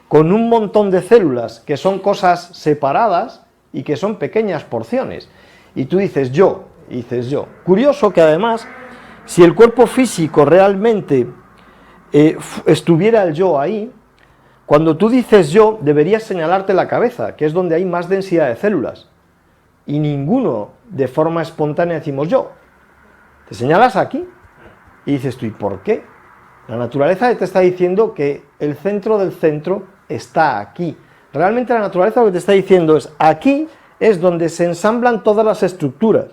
Speaker 1: con un montón de células que son cosas separadas y que son pequeñas porciones, y tú dices yo, y dices yo. Curioso que además, si el cuerpo físico realmente estuviera el yo ahí, cuando tú dices yo, deberías señalarte la cabeza, que es donde hay más densidad de células, y ninguno de forma espontánea decimos yo. Te señalas aquí y dices tú, ¿y por qué? La naturaleza te está diciendo que el centro del centro está aquí. Realmente la naturaleza lo que te está diciendo es, aquí es donde se ensamblan todas las estructuras.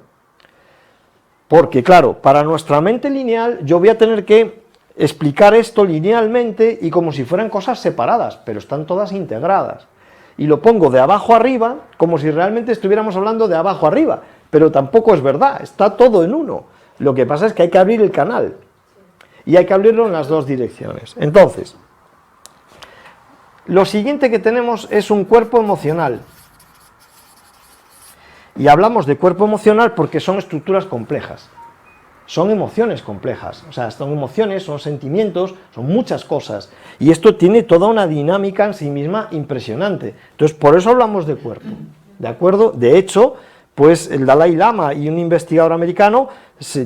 Speaker 1: Porque claro, para nuestra mente lineal yo voy a tener que explicar esto linealmente y como si fueran cosas separadas, pero están todas integradas. Y lo pongo de abajo arriba, como si realmente estuviéramos hablando de abajo arriba, pero tampoco es verdad, está todo en uno. Lo que pasa es que hay que abrir el canal, y hay que abrirlo en las dos direcciones. Entonces, lo siguiente que tenemos es un cuerpo emocional. Y hablamos de cuerpo emocional porque son estructuras complejas. Son emociones complejas, o sea, son emociones, son sentimientos, son muchas cosas. Y esto tiene toda una dinámica en sí misma impresionante. Entonces, por eso hablamos de cuerpo, ¿de acuerdo? De hecho, pues el Dalai Lama y un investigador americano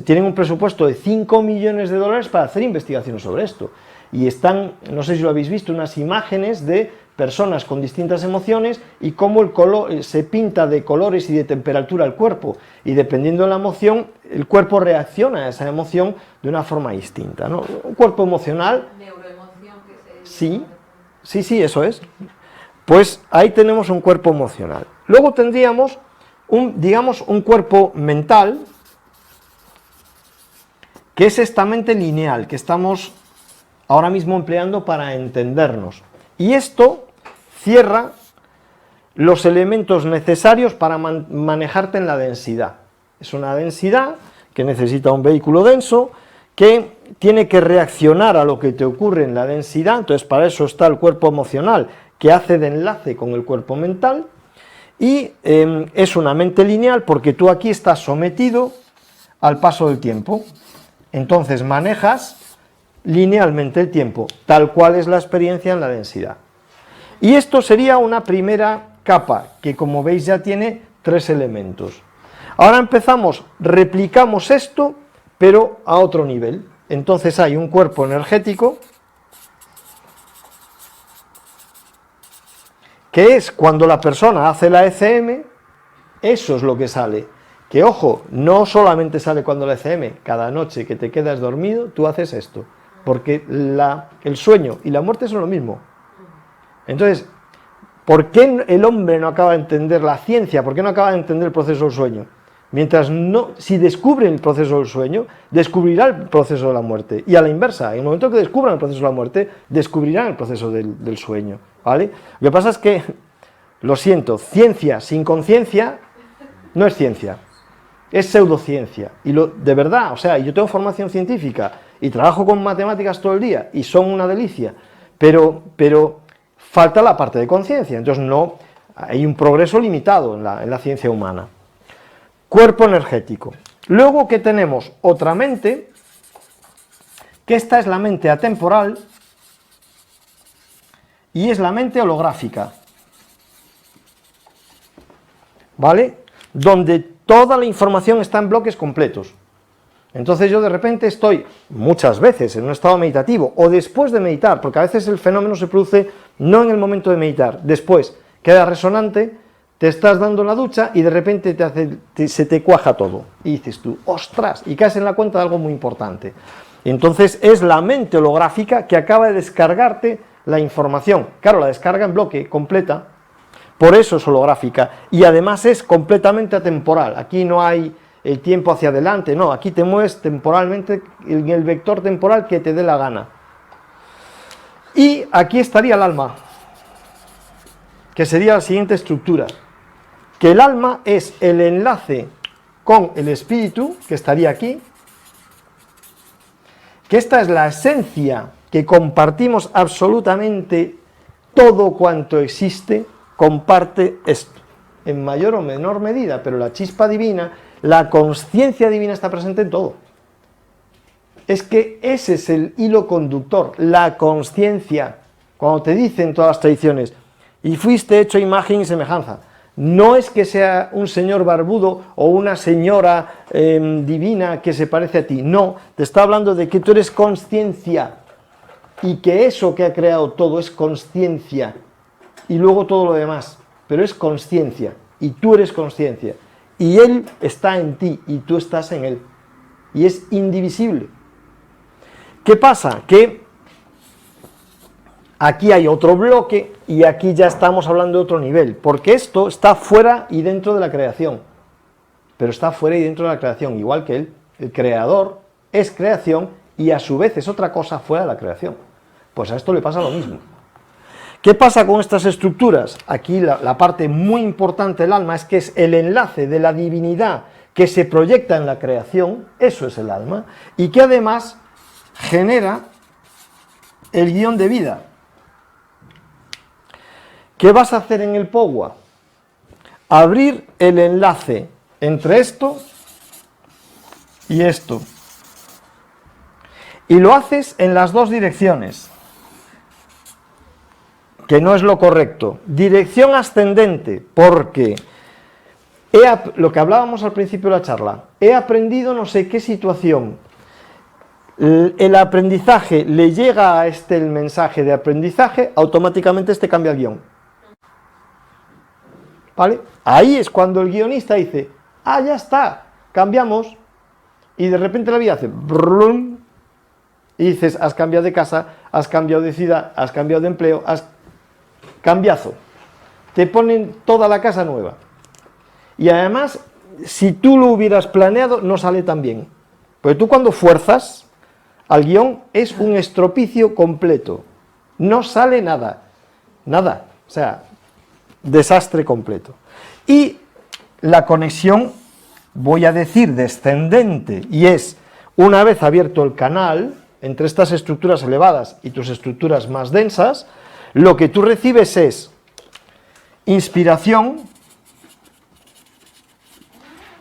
Speaker 1: tienen un presupuesto de 5 millones de dólares para hacer investigaciones sobre esto. Y están, no sé si lo habéis visto, unas imágenes de personas con distintas emociones y cómo el color se pinta de colores y de temperatura el cuerpo, y dependiendo de la emoción, el cuerpo reacciona a esa emoción de una forma distinta, ¿no? Un cuerpo emocional...
Speaker 3: Neuroemoción que se...
Speaker 1: Sí, eso es. Pues ahí tenemos un cuerpo emocional. Luego tendríamos, digamos, un cuerpo mental, que es esta mente lineal, que estamos ahora mismo empleando para entendernos. Y esto cierra los elementos necesarios para manejarte en la densidad. Es una densidad que necesita un vehículo denso, que tiene que reaccionar a lo que te ocurre en la densidad. Entonces, para eso está el cuerpo emocional, que hace de enlace con el cuerpo mental, y es una mente lineal porque tú aquí estás sometido al paso del tiempo. Entonces manejas linealmente el tiempo, tal cual es la experiencia en la densidad. Y esto sería una primera capa, que como veis ya tiene 3 elementos. Ahora replicamos esto, pero a otro nivel. Entonces hay un cuerpo energético, que es cuando la persona hace la ECM, eso es lo que sale. Que ojo, no solamente sale cuando la ECM, cada noche que te quedas dormido, tú haces esto, porque el sueño y la muerte son lo mismo. Entonces, ¿por qué el hombre no acaba de entender la ciencia? ¿Por qué no acaba de entender el proceso del sueño? Si descubre el proceso del sueño, descubrirá el proceso de la muerte. Y a la inversa, en el momento que descubran el proceso de la muerte, descubrirán el proceso del sueño, ¿vale? Lo que pasa es que, lo siento, ciencia sin conciencia no es ciencia, es pseudociencia. Y de verdad, o sea, yo tengo formación científica y trabajo con matemáticas todo el día y son una delicia, pero falta la parte de conciencia. Entonces hay un progreso limitado en la ciencia humana. Cuerpo energético. Luego que tenemos otra mente, que esta es la mente atemporal y es la mente holográfica, ¿vale? Donde toda la información está en bloques completos. Entonces yo de repente estoy muchas veces en un estado meditativo o después de meditar, porque a veces el fenómeno se produce no en el momento de meditar, después queda resonante, te estás dando la ducha y de repente se te cuaja todo y dices tú, ostras, y caes en la cuenta de algo muy importante. Entonces es la mente holográfica que acaba de descargarte la información. Claro, la descarga en bloque completa, por eso es holográfica, y además es completamente atemporal. Aquí no hay el tiempo hacia adelante, no, aquí te mueves temporalmente en el vector temporal que te dé la gana. Y aquí estaría el alma, que sería la siguiente estructura, que el alma es el enlace con el espíritu, que estaría aquí, que esta es la esencia que compartimos absolutamente todo cuanto existe, comparte esto, en mayor o menor medida, pero la chispa divina, la consciencia divina está presente en todo. Es que ese es el hilo conductor, la consciencia. Cuando te dicen todas las tradiciones, y fuiste hecho imagen y semejanza, no es que sea un señor barbudo o una señora divina que se parece a ti, no, te está hablando de que tú eres consciencia, y que eso que ha creado todo es consciencia, y luego todo lo demás, pero es consciencia, y tú eres consciencia, y él está en ti, y tú estás en él, y es indivisible. ¿Qué pasa? Que aquí hay otro bloque, y aquí ya estamos hablando de otro nivel, porque esto está fuera y dentro de la creación, pero está fuera y dentro de la creación, igual que él, el creador es creación, y a su vez es otra cosa fuera de la creación. Pues a esto le pasa lo mismo. ¿Qué pasa con estas estructuras? Aquí la parte muy importante del alma es que es el enlace de la divinidad que se proyecta en la creación, eso es el alma, y que además genera el guión de vida. ¿Qué vas a hacer en el Powa? Abrir el enlace entre esto y esto. Y lo haces en las dos direcciones, que no es lo correcto. Dirección ascendente, porque lo que hablábamos al principio de la charla, he aprendido no sé qué situación, el aprendizaje le llega a este el mensaje de aprendizaje, automáticamente este cambia el guión. ¿Vale? Ahí es cuando el guionista dice, ah, ya está, cambiamos, y de repente la vida hace brum, y dices, has cambiado de casa, has cambiado de ciudad, has cambiado de empleo, has cambiazo, te ponen toda la casa nueva. Y además, si tú lo hubieras planeado, no sale tan bien. Porque tú cuando fuerzas al guión es un estropicio completo. No sale nada. Nada. O sea, desastre completo. Y la conexión, voy a decir, descendente, y es, una vez abierto el canal, entre estas estructuras elevadas y tus estructuras más densas, lo que tú recibes es inspiración,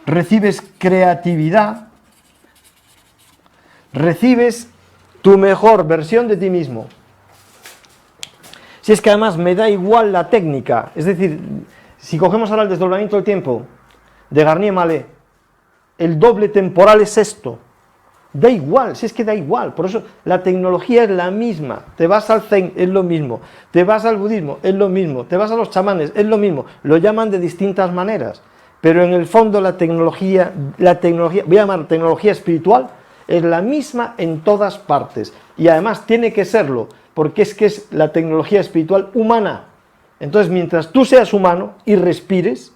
Speaker 1: recibes creatividad, recibes tu mejor versión de ti mismo. Si es que además me da igual la técnica, es decir, si cogemos ahora el desdoblamiento del tiempo de Garnier-Mallet, el doble temporal es esto, da igual, si es que da igual, por eso la tecnología es la misma, te vas al Zen, es lo mismo, te vas al budismo, es lo mismo, te vas a los chamanes, es lo mismo, lo llaman de distintas maneras. Pero en el fondo la tecnología, voy a llamar tecnología espiritual, es la misma en todas partes. Y además tiene que serlo, porque es que es la tecnología espiritual humana. Entonces, mientras tú seas humano y respires,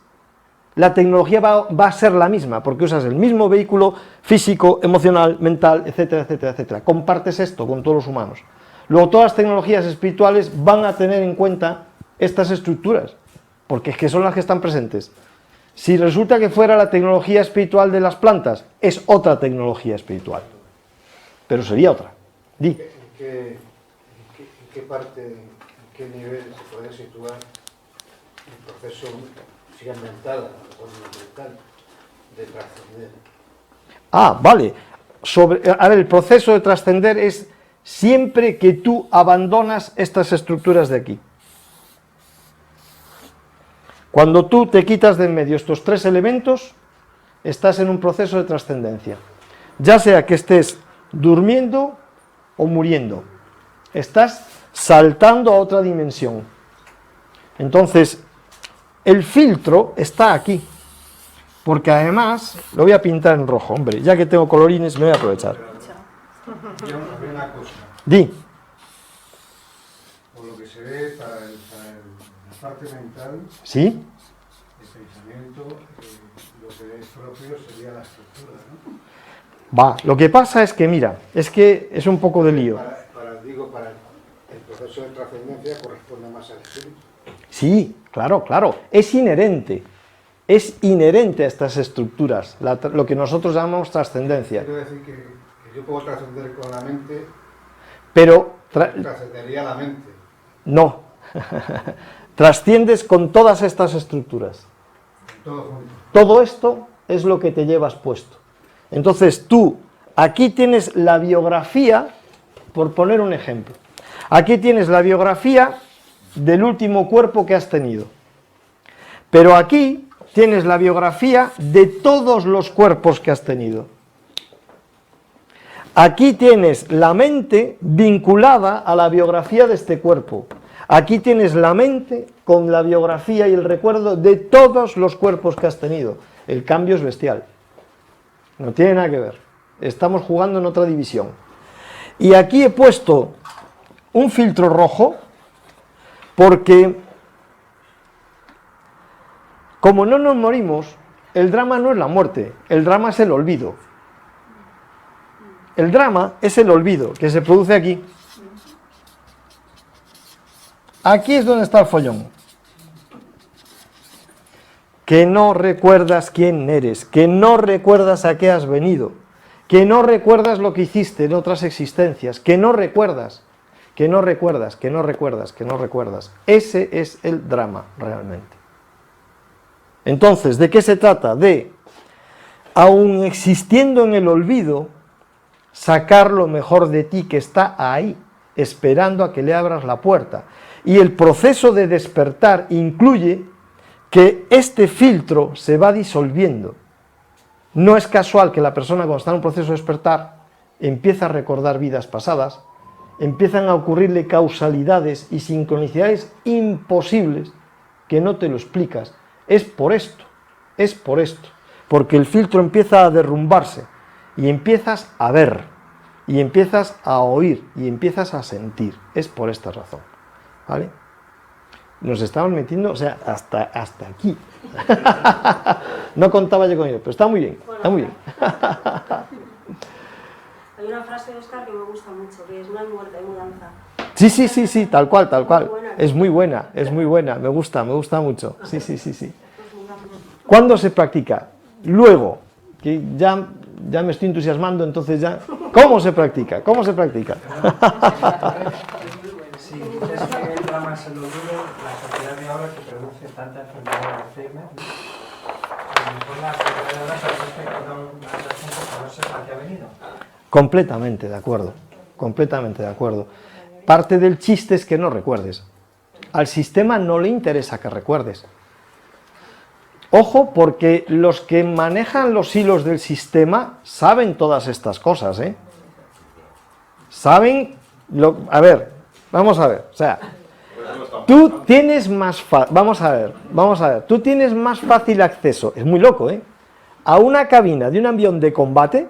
Speaker 1: la tecnología va a ser la misma, porque usas el mismo vehículo físico, emocional, mental, etcétera, etcétera, etcétera. Compartes esto con todos los humanos. Luego, todas las tecnologías espirituales van a tener en cuenta estas estructuras, porque es que son las que están presentes. Si resulta que fuera la tecnología espiritual de las plantas, es otra tecnología espiritual, pero sería otra. Di.
Speaker 4: ¿En qué parte, en qué nivel se puede situar el proceso, siga mental o no mental, de trascender?
Speaker 1: Ah, vale. A ver, el proceso de trascender es siempre que tú abandonas estas estructuras de aquí. Cuando tú te quitas de en medio estos tres elementos, estás en un proceso de trascendencia. Ya sea que estés durmiendo o muriendo, estás saltando a otra dimensión. Entonces, el filtro está aquí, porque además, lo voy a pintar en rojo, hombre, ya que tengo colorines me voy a aprovechar.
Speaker 4: Había una cosa,
Speaker 1: Di.
Speaker 4: por lo que se ve para la parte mental,
Speaker 1: ¿Sí?
Speaker 4: el pensamiento, lo que es propio sería la estructura, ¿no?
Speaker 1: Va, lo que pasa es que, mira, es que es un poco de lío.
Speaker 4: Para el proceso de trascendencia corresponde más al espíritu.
Speaker 1: Sí, claro, claro, es inherente a estas estructuras, lo que nosotros llamamos trascendencia.
Speaker 4: Quiero decir que yo puedo trascender con la mente,
Speaker 1: Pero,
Speaker 4: trascendería la mente.
Speaker 1: no, trasciendes con todas estas estructuras.
Speaker 4: Todo junto.
Speaker 1: Todo esto es lo que te llevas puesto. Entonces tú, aquí tienes la biografía, por poner un ejemplo, aquí tienes la biografía del último cuerpo que has tenido. Pero aquí tienes la biografía de todos los cuerpos que has tenido. Aquí tienes la mente vinculada a la biografía de este cuerpo. Aquí tienes la mente con la biografía y el recuerdo de todos los cuerpos que has tenido. El cambio es bestial. No tiene nada que ver. Estamos jugando en otra división. Y aquí he puesto un filtro rojo porque, como no nos morimos, el drama no es la muerte, el drama es el olvido. El drama es el olvido que se produce aquí. Aquí es donde está el follón. Que no recuerdas quién eres, que no recuerdas a qué has venido, que no recuerdas lo que hiciste en otras existencias, que no recuerdas, que no recuerdas, que no recuerdas, que no recuerdas. Ese es el drama realmente. Entonces, ¿de qué se trata? De, aun existiendo en el olvido, sacar lo mejor de ti que está ahí, esperando a que le abras la puerta. Y el proceso de despertar incluye que este filtro se va disolviendo. No es casual que la persona, cuando está en un proceso de despertar, empieza a recordar vidas pasadas, empiezan a ocurrirle causalidades y sincronicidades imposibles que no te lo explicas. Es por esto, porque el filtro empieza a derrumbarse y empiezas a ver, y empiezas a oír, y empiezas a sentir. Es por esta razón, ¿vale? Nos estamos metiendo, o sea, hasta aquí. No contaba yo con ello, pero está muy bien, está muy bien.
Speaker 5: Hay una frase de Oscar que me gusta mucho, que es no hay muerte, hay mudanza.
Speaker 1: Sí, tal cual. Es muy buena, me gusta mucho. Sí. ¿Cuándo se practica? Luego, que ya me estoy entusiasmando, entonces ya... ¿Cómo se practica?
Speaker 6: Si dices que el drama es el olvido, la sociedad de ahora que produce tanta enfermedad de Alzheimer, a lo mejor la sociedad de ahora se produce con una gente que no sepa que ha venido.
Speaker 1: Completamente de acuerdo. Parte del chiste es que no recuerdes. Al sistema no le interesa que recuerdes. Ojo, porque los que manejan los hilos del sistema saben todas estas cosas, ¿eh? Saben... A ver, vamos a ver, o sea... Tú tienes más fácil... Vamos a ver. Tú tienes más fácil acceso, es muy loco, ¿eh? A una cabina de un avión de combate,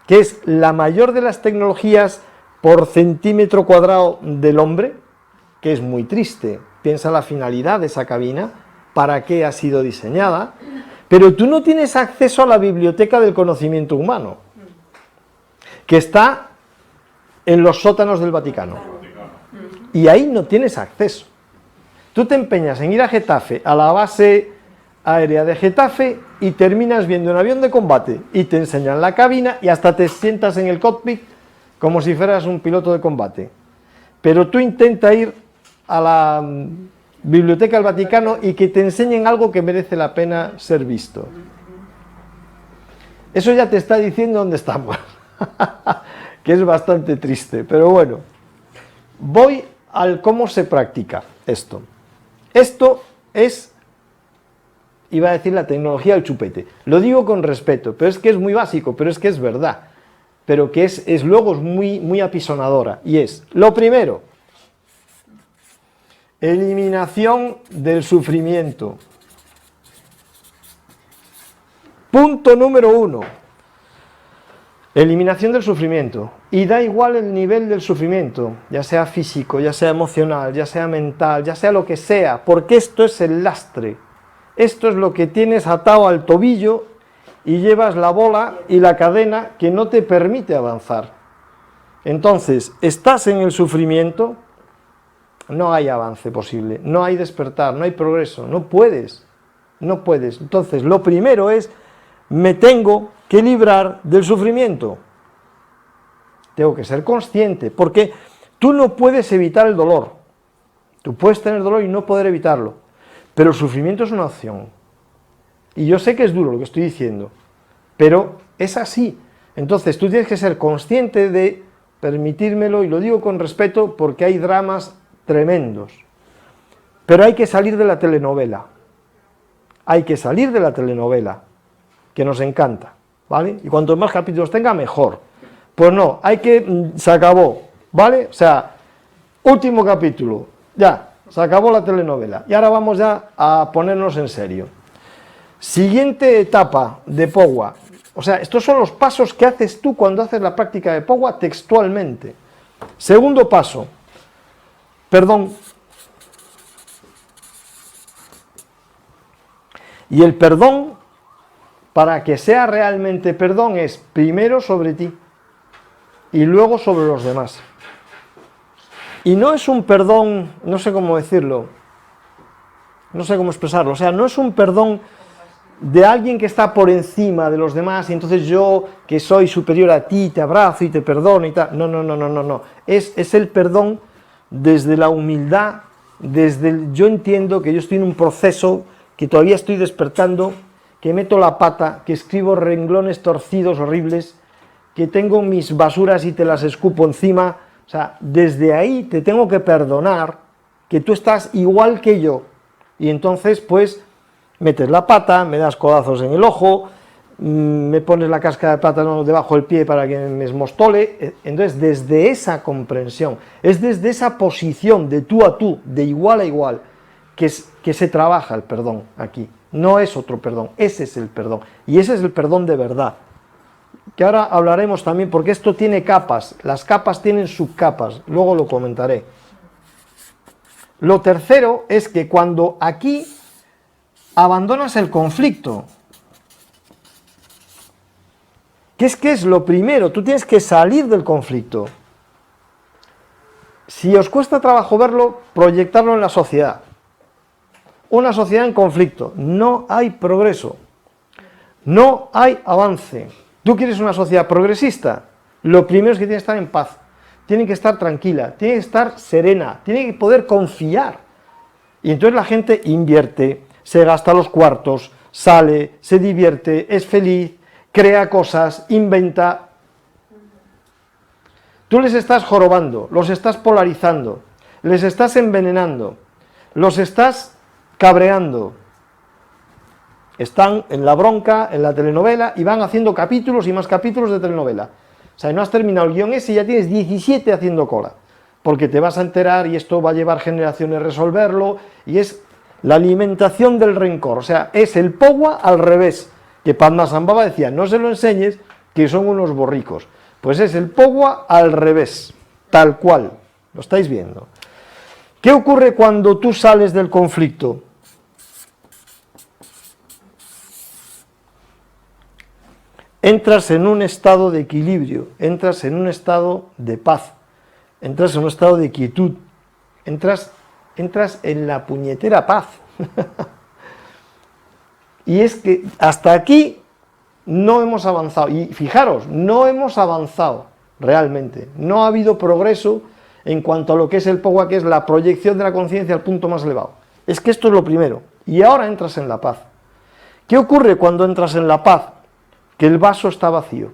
Speaker 1: que es la mayor de las tecnologías por centímetro cuadrado del hombre, que es muy triste. Piensa la finalidad de esa cabina, para qué ha sido diseñada, pero tú no tienes acceso a la biblioteca del conocimiento humano, que está en los sótanos del Vaticano, y ahí no tienes acceso. Tú te empeñas en ir a Getafe, a la base aérea de Getafe, y terminas viendo un avión de combate, y te enseñan la cabina, y hasta te sientas en el cockpit como si fueras un piloto de combate. Pero tú intenta ir a la Biblioteca del Vaticano y que te enseñen algo que merece la pena ser visto. Eso ya te está diciendo dónde estamos, que es bastante triste, pero bueno. Voy al cómo se practica esto. Esto es, iba a decir, la tecnología del chupete. Lo digo con respeto, pero es que es muy básico, pero es que es verdad. Pero que luego es muy apisonadora. Y es, lo primero, eliminación del sufrimiento. Punto número 1. Eliminación del sufrimiento. Y da igual el nivel del sufrimiento, ya sea físico, ya sea emocional, ya sea mental, ya sea lo que sea, porque esto es el lastre. Esto es lo que tienes atado al tobillo y llevas la bola y la cadena que no te permite avanzar. Entonces, estás en el sufrimiento, no hay avance posible, no hay despertar, no hay progreso, no puedes. Entonces, lo primero es, me tengo que librar del sufrimiento. Tengo que ser consciente, porque tú no puedes evitar el dolor. Tú puedes tener dolor y no poder evitarlo, pero el sufrimiento es una opción. Y yo sé que es duro lo que estoy diciendo, pero es así. Entonces, tú tienes que ser consciente de permitírmelo, y lo digo con respeto porque hay dramas tremendos, pero hay que salir de la telenovela, que nos encanta, ¿vale? Y cuantos más capítulos tenga, mejor. Pues no, se acabó, ¿vale? O sea, último capítulo, ya, se acabó la telenovela, y ahora vamos ya a ponernos en serio. Siguiente etapa de Pogwa, o sea, estos son los pasos que haces tú cuando haces la práctica de Pogwa textualmente. Segundo paso, perdón. Y el perdón, para que sea realmente perdón, es primero sobre ti. y luego sobre los demás. Y no es un perdón, no sé cómo decirlo, no sé cómo expresarlo, o sea, no es un perdón de alguien que está por encima de los demás y entonces yo, que soy superior a ti, te abrazo y te perdono y tal. No, no, no, no, no, no. Es el perdón desde la humildad, desde yo entiendo que yo estoy en un proceso, que todavía estoy despertando, que meto la pata, que escribo renglones torcidos horribles, que tengo mis basuras y te las escupo encima. O sea, desde ahí te tengo que perdonar que tú estás igual que yo. Y entonces, pues, metes la pata, me das codazos en el ojo, me pones la cáscara de plátano debajo del pie para que me esmostole. Entonces, desde esa comprensión, es desde esa posición de tú a tú, de igual a igual, que se trabaja el perdón aquí. No es otro perdón, ese es el perdón. Y ese es el perdón de verdad. Que ahora hablaremos también, porque esto tiene capas, las capas tienen subcapas, luego lo comentaré. Lo tercero es que cuando aquí abandonas el conflicto, ¿qué es lo primero? Tú tienes que salir del conflicto. Si os cuesta trabajo verlo, proyectarlo en la sociedad. Una sociedad en conflicto, no hay progreso, no hay avance. ¿Tú quieres una sociedad progresista? Lo primero es que tiene que estar en paz, tiene que estar tranquila, tiene que estar serena, tiene que poder confiar. Y entonces la gente invierte, se gasta los cuartos, sale, se divierte, es feliz, crea cosas, inventa. Tú les estás jorobando, los estás polarizando, les estás envenenando, los estás cabreando. Están en la bronca, en la telenovela, y van haciendo capítulos y más capítulos de telenovela. O sea, no has terminado el guión ese y ya tienes 17 haciendo cola, porque te vas a enterar y esto va a llevar generaciones resolverlo, y es la alimentación del rencor. O sea, es el Pogua al revés, que Padmasambhava decía, no se lo enseñes, que son unos borricos. Pues es el Pogua al revés, tal cual, lo estáis viendo. ¿Qué ocurre cuando tú sales del conflicto? Entras en un estado de equilibrio, entras en un estado de paz, entras en un estado de quietud, entras en la puñetera paz. Y es que hasta aquí no hemos avanzado, y fijaros, no hemos avanzado realmente, no ha habido progreso en cuanto a lo que es el Pogua, que es la proyección de la conciencia al punto más elevado. Es que esto es lo primero, y ahora entras en la paz. ¿Qué ocurre cuando entras en la paz? Que el vaso está vacío.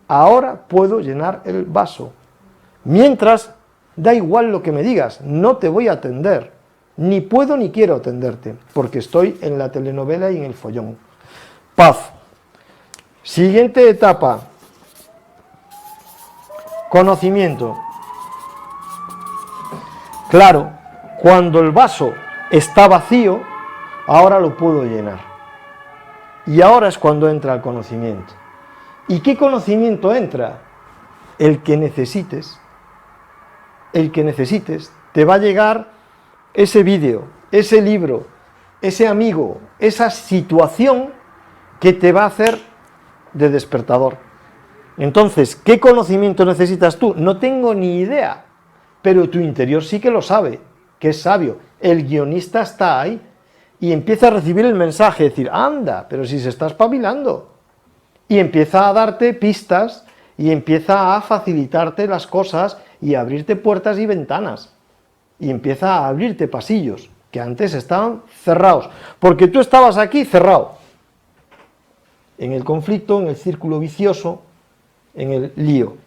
Speaker 1: Ahora puedo llenar el vaso. Mientras, da igual lo que me digas, no te voy a atender. Ni puedo ni quiero atenderte, porque estoy en la telenovela y en el follón. Paz. Siguiente etapa. Conocimiento. Claro, cuando el vaso está vacío, ahora lo puedo llenar. Y ahora es cuando entra el conocimiento. ¿Y qué conocimiento entra? El que necesites. El que necesites. Te va a llegar ese vídeo, ese libro, ese amigo, esa situación que te va a hacer de despertador. Entonces, ¿qué conocimiento necesitas tú? No tengo ni idea, pero tu interior sí que lo sabe, que es sabio. El guionista está ahí y empieza a recibir el mensaje, decir, anda, pero si se está espabilando. Y empieza a darte pistas y empieza a facilitarte las cosas y a abrirte puertas y ventanas. Y empieza a abrirte pasillos que antes estaban cerrados, porque tú estabas aquí cerrado, en el conflicto, en el círculo vicioso, en el lío.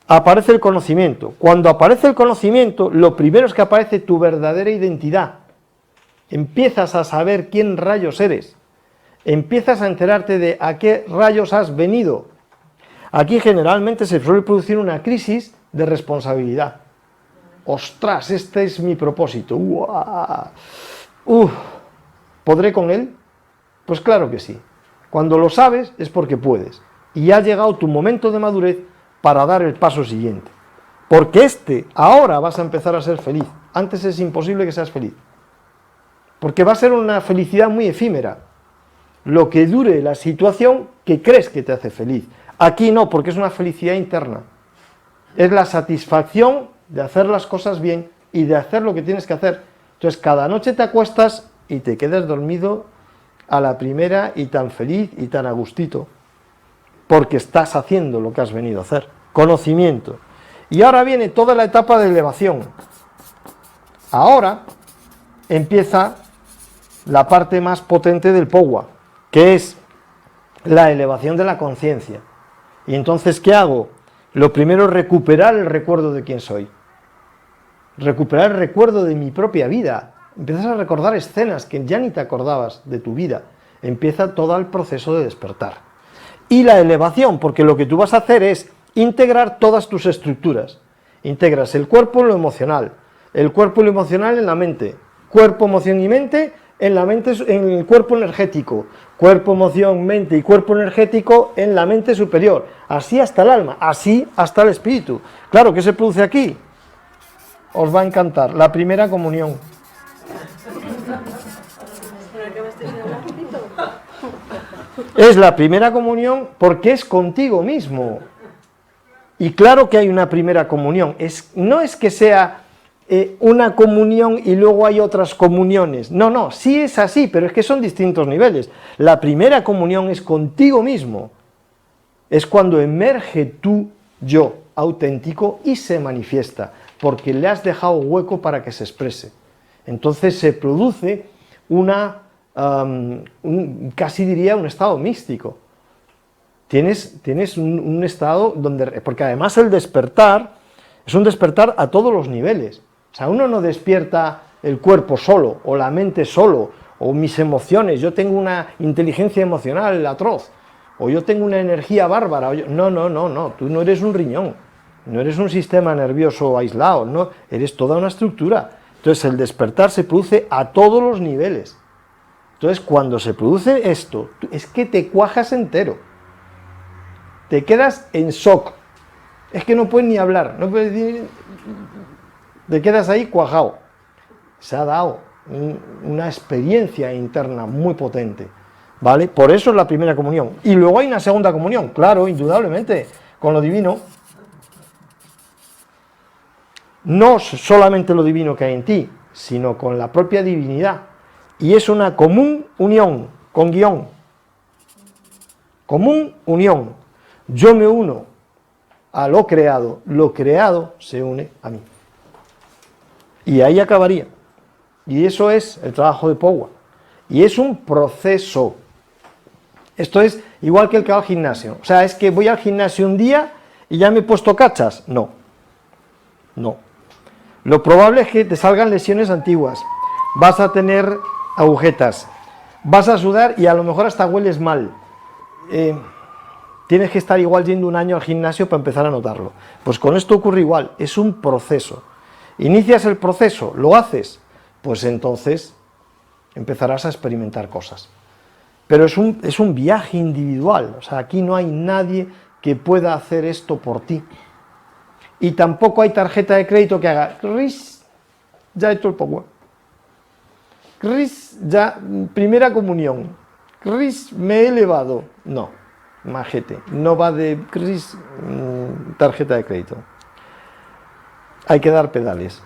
Speaker 1: Aparece el conocimiento. Cuando aparece el conocimiento, lo primero es que aparece tu verdadera identidad. Empiezas a saber quién rayos eres, empiezas a enterarte de a qué rayos has venido. Aquí generalmente se suele producir una crisis de responsabilidad. ¡Ostras, este es mi propósito! ¿Podré con él? Pues claro que sí. Cuando lo sabes es porque puedes. Y ha llegado tu momento de madurez para dar el paso siguiente. Porque ahora vas a empezar a ser feliz. Antes es imposible que seas feliz. Porque va a ser una felicidad muy efímera. Lo que dure la situación que crees que te hace feliz. Aquí no, porque es una felicidad interna. Es la satisfacción de hacer las cosas bien y de hacer lo que tienes que hacer. Entonces, cada noche te acuestas y te quedas dormido a la primera y tan feliz y tan a gustito, porque estás haciendo lo que has venido a hacer. Conocimiento. Y ahora viene toda la etapa de elevación. Ahora empieza la parte más potente del Powa, que es la elevación de la conciencia. Y entonces, ¿qué hago? Lo primero es recuperar el recuerdo de quién soy. Recuperar el recuerdo de mi propia vida. Empiezas a recordar escenas que ya ni te acordabas de tu vida. Empieza todo el proceso de despertar. Y la elevación, porque lo que tú vas a hacer es integrar todas tus estructuras. Integras el cuerpo en lo emocional, el cuerpo y lo emocional en la mente, cuerpo, emoción y mente en la mente, en el cuerpo energético, cuerpo, emoción, mente y cuerpo energético en la mente superior, así hasta el alma, así hasta el espíritu. Claro, ¿qué se produce aquí? Os va a encantar, la primera comunión. Es la primera comunión porque es contigo mismo. Y claro que hay una primera comunión, no es que sea una comunión y luego hay otras comuniones, no, sí es así, pero es que son distintos niveles. La primera comunión es contigo mismo, es cuando emerge tu yo auténtico y se manifiesta, porque le has dejado hueco para que se exprese. Entonces se produce casi diría un estado místico. Tienes un estado donde, porque además el despertar es un despertar a todos los niveles. O sea, uno no despierta el cuerpo solo, o la mente solo, o mis emociones, yo tengo una inteligencia emocional atroz, o yo tengo una energía bárbara. No, tú no eres un riñón, no eres un sistema nervioso aislado, no, eres toda una estructura. Entonces el despertar se produce a todos los niveles. Entonces cuando se produce esto, es que te cuajas entero. Te quedas en shock, es que no puedes ni hablar, no puedes decir, te quedas ahí cuajado. Se ha dado una experiencia interna muy potente, ¿vale? Por eso es la primera comunión. Y luego hay una segunda comunión, claro, indudablemente, con lo divino. No solamente lo divino que hay en ti, sino con la propia divinidad. Y es una común unión, con guión. Común unión. Yo me uno a lo creado se une a mí. Y ahí acabaría. Y eso es el trabajo de Powa. Y es un proceso. Esto es igual que el que va al gimnasio. O sea, es que voy al gimnasio un día y ya me he puesto cachas. No. Lo probable es que te salgan lesiones antiguas. Vas a tener agujetas. Vas a sudar y a lo mejor hasta hueles mal. Tienes que estar igual yendo un año al gimnasio para empezar a notarlo. Pues con esto ocurre igual, es un proceso. Inicias el proceso, lo haces, pues entonces empezarás a experimentar cosas. Pero es un viaje individual, o sea, aquí no hay nadie que pueda hacer esto por ti. Y tampoco hay tarjeta de crédito que haga, ¡ris! Ya he hecho el Powa. ¡Ris! Ya, primera comunión. ¡Ris! Me he elevado. No. Majete, no va de tarjeta de crédito. Hay que dar pedales,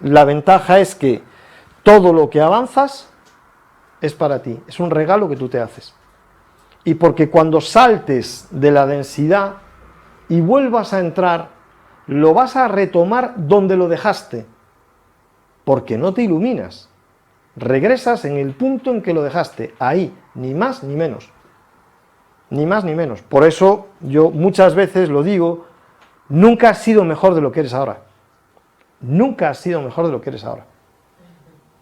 Speaker 1: La ventaja es que todo lo que avanzas es para ti, es un regalo que tú te haces. Y porque cuando saltes de la densidad y vuelvas a entrar, lo vas a retomar donde lo dejaste, porque no te iluminas. Regresas en el punto en que lo dejaste, ahí, ni más ni menos. Ni más ni menos. Por eso yo muchas veces lo digo, nunca has sido mejor de lo que eres ahora. Nunca has sido mejor de lo que eres ahora.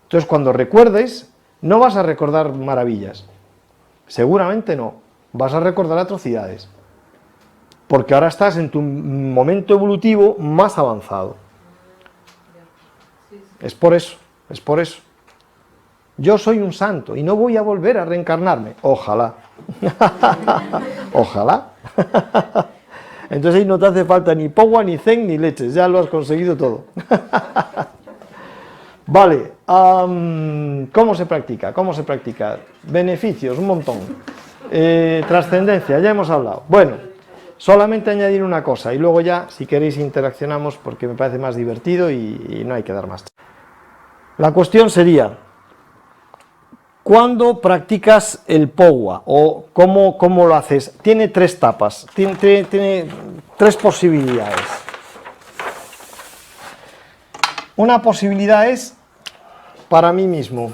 Speaker 1: Entonces cuando recuerdes, no vas a recordar maravillas. Seguramente no. Vas a recordar atrocidades. Porque ahora estás en tu momento evolutivo más avanzado. Es por eso. Yo soy un santo y no voy a volver a reencarnarme. Ojalá. Ojalá. Entonces ahí no te hace falta ni Powa, ni Zen, ni leches. Ya lo has conseguido todo. Vale. ¿Cómo se practica? Beneficios, un montón. Trascendencia, ya hemos hablado. Bueno, solamente añadir una cosa y luego ya, si queréis, interaccionamos porque me parece más divertido y no hay que dar más. La cuestión sería, ¿cuándo practicas el Powa o cómo lo haces? Tiene tres etapas, tiene tres posibilidades. Una posibilidad es para mí mismo.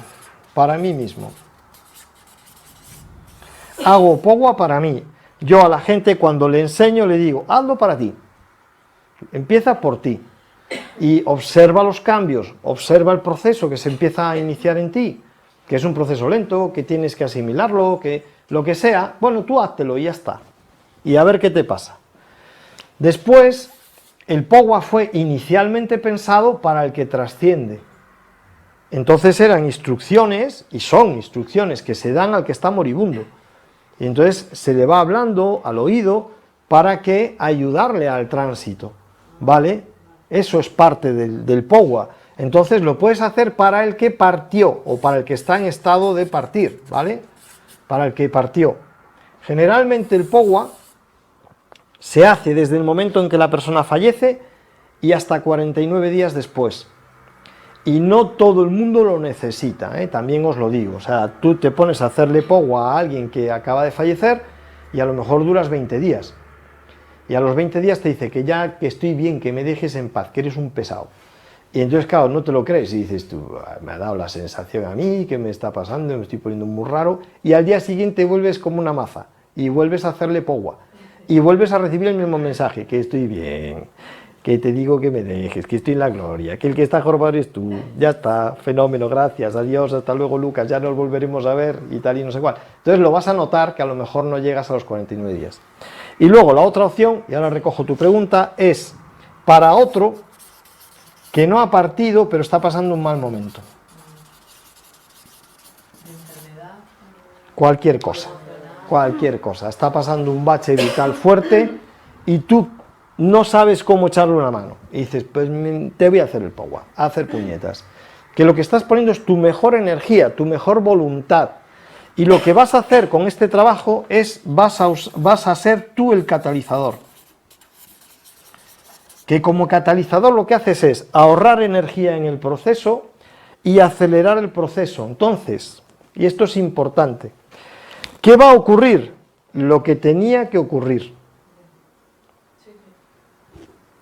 Speaker 1: Hago Powa para mí. Yo a la gente cuando le enseño le digo, hazlo para ti. Empieza por ti. Y observa los cambios, observa el proceso que se empieza a iniciar en ti, que es un proceso lento, que tienes que asimilarlo, que lo que sea, bueno, tú háztelo y ya está. Y a ver qué te pasa. Después, el Powa fue inicialmente pensado para el que trasciende. Entonces eran instrucciones, y son instrucciones que se dan al que está moribundo. Y entonces se le va hablando al oído para que ayudarle al tránsito, ¿vale? Eso es parte del Powa. Entonces lo puedes hacer para el que partió o para el que está en estado de partir, ¿vale? Para el que partió. Generalmente el Powa se hace desde el momento en que la persona fallece y hasta 49 días después. Y no todo el mundo lo necesita, también os lo digo. O sea, tú te pones a hacerle Powa a alguien que acaba de fallecer y a lo mejor duras 20 días. Y a los 20 días te dice que ya que estoy bien, que me dejes en paz, que eres un pesado. Y entonces, claro, no te lo crees y dices tú, me ha dado la sensación a mí, que me está pasando, me estoy poniendo muy raro. Y al día siguiente vuelves como una maza y vuelves a hacerle Powa. Y vuelves a recibir el mismo mensaje, que estoy bien, que te digo que me dejes, que estoy en la gloria, que el que está jorobado eres tú, ya está, fenómeno, gracias, adiós, hasta luego Lucas, ya nos volveremos a ver y tal y no sé cuál. Entonces lo vas a notar que a lo mejor no llegas a los 49 días. Y luego la otra opción, y ahora recojo tu pregunta, es para otro que no ha partido pero está pasando un mal momento. Cualquier cosa, está pasando un bache vital fuerte y tú no sabes cómo echarle una mano. Y dices, pues te voy a hacer el Powa, a hacer puñetas. Que lo que estás poniendo es tu mejor energía, tu mejor voluntad. Y lo que vas a hacer con este trabajo es, vas a ser tú el catalizador. Que como catalizador lo que haces es ahorrar energía en el proceso y acelerar el proceso. Entonces, y esto es importante, ¿qué va a ocurrir? Lo que tenía que ocurrir.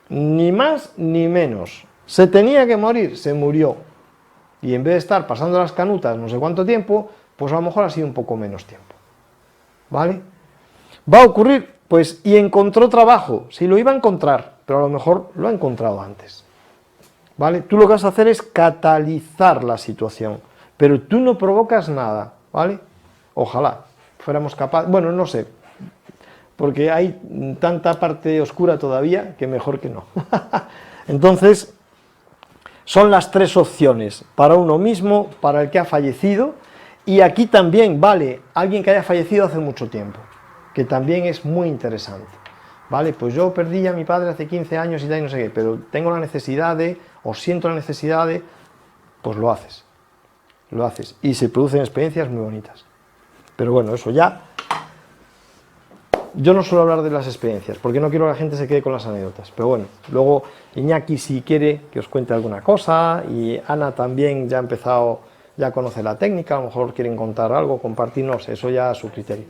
Speaker 1: Ni más ni menos. Se tenía que morir, se murió. Y en vez de estar pasando las canutas no sé cuánto tiempo, pues a lo mejor ha sido un poco menos tiempo. ¿Vale? Va a ocurrir, pues, y encontró trabajo. Sí, lo iba a encontrar, pero a lo mejor lo ha encontrado antes. ¿Vale? Tú lo que vas a hacer es catalizar la situación, pero tú no provocas nada, ¿vale? Ojalá fuéramos capaces, bueno, no sé, porque hay tanta parte oscura todavía que mejor que no. Entonces, son las tres opciones, para uno mismo, para el que ha fallecido, y aquí también vale alguien que haya fallecido hace mucho tiempo, que también es muy interesante. Vale, pues yo perdí a mi padre hace 15 años y tal y no sé qué, pero tengo la necesidad de, o siento la necesidad de, pues lo haces, y se producen experiencias muy bonitas. Pero bueno, eso ya, yo no suelo hablar de las experiencias, porque no quiero que la gente se quede con las anécdotas, pero bueno, luego Iñaki si quiere que os cuente alguna cosa, y Ana también ya ha empezado, ya conoce la técnica, a lo mejor quieren contar algo, compartirnos, eso ya a su criterio.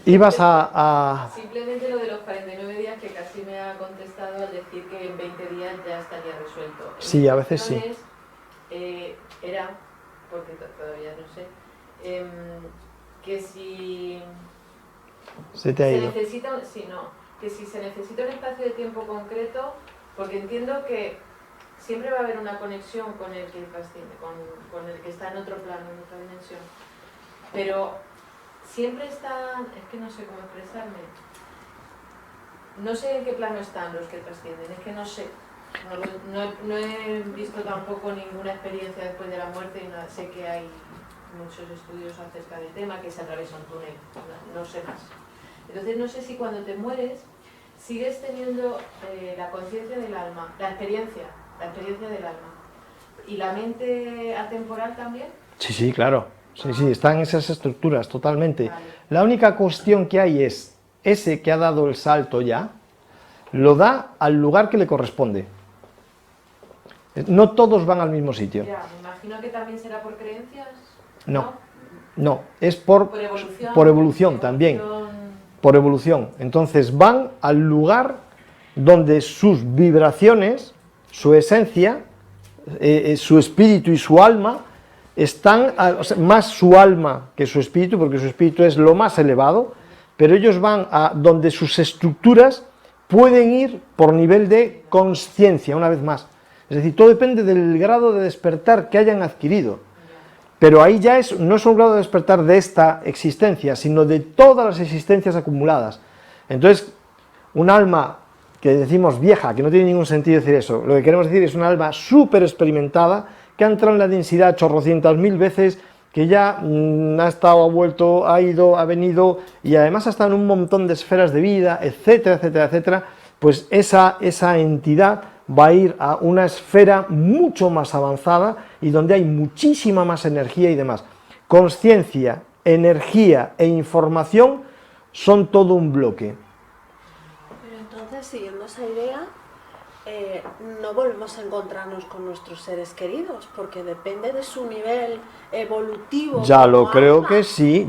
Speaker 1: Ibas a...
Speaker 3: Simplemente lo de los 49 días que casi me ha contestado al decir que en 20 días ya estaría resuelto.
Speaker 1: Sí, a veces sí.
Speaker 3: Era, porque todavía no sé, que si
Speaker 1: se te ha ido.
Speaker 3: necesita, que si se necesita un espacio de tiempo concreto, porque entiendo que siempre va a haber una conexión con el que trasciende, con el que está en otro plano, en otra dimensión, pero siempre están, es que no sé cómo expresarme, no sé en qué plano están los que trascienden, es que no sé, no he visto tampoco ninguna experiencia después de la muerte y sé que hay muchos estudios acerca del tema, que se atraviesa un túnel, no sé más. Entonces no sé si cuando te mueres sigues teniendo la conciencia del alma, la experiencia del alma, y la mente atemporal también.
Speaker 1: Sí, claro. Sí, están esas estructuras totalmente. Vale. La única cuestión que hay es ese que ha dado el salto ya, lo da al lugar que le corresponde. No todos van al mismo sitio.
Speaker 3: Ya, me imagino que también será por creencias.
Speaker 1: No, es por evolución también. Por evolución. Entonces van al lugar donde sus vibraciones, su esencia, su espíritu y su alma están, o sea, más su alma que su espíritu, porque su espíritu es lo más elevado, pero ellos van a donde sus estructuras pueden ir por nivel de consciencia, una vez más. Es decir, todo depende del grado de despertar que hayan adquirido. Pero ahí ya no es un grado de despertar de esta existencia, sino de todas las existencias acumuladas. Entonces, un alma que decimos vieja, que no tiene ningún sentido decir eso, lo que queremos decir es un alma súper experimentada, que ha entrado en la densidad chorrocientas mil veces, que ya ha estado, ha vuelto, ha ido, ha venido, y además ha estado en un montón de esferas de vida, etcétera, etcétera, etcétera, pues esa entidad va a ir a una esfera mucho más avanzada y donde hay muchísima más energía y demás. Consciencia, energía e información son todo un bloque.
Speaker 7: Pero entonces, siguiendo esa idea, no volvemos a encontrarnos con nuestros seres queridos, porque depende de su nivel evolutivo.
Speaker 1: Ya lo creo que sí,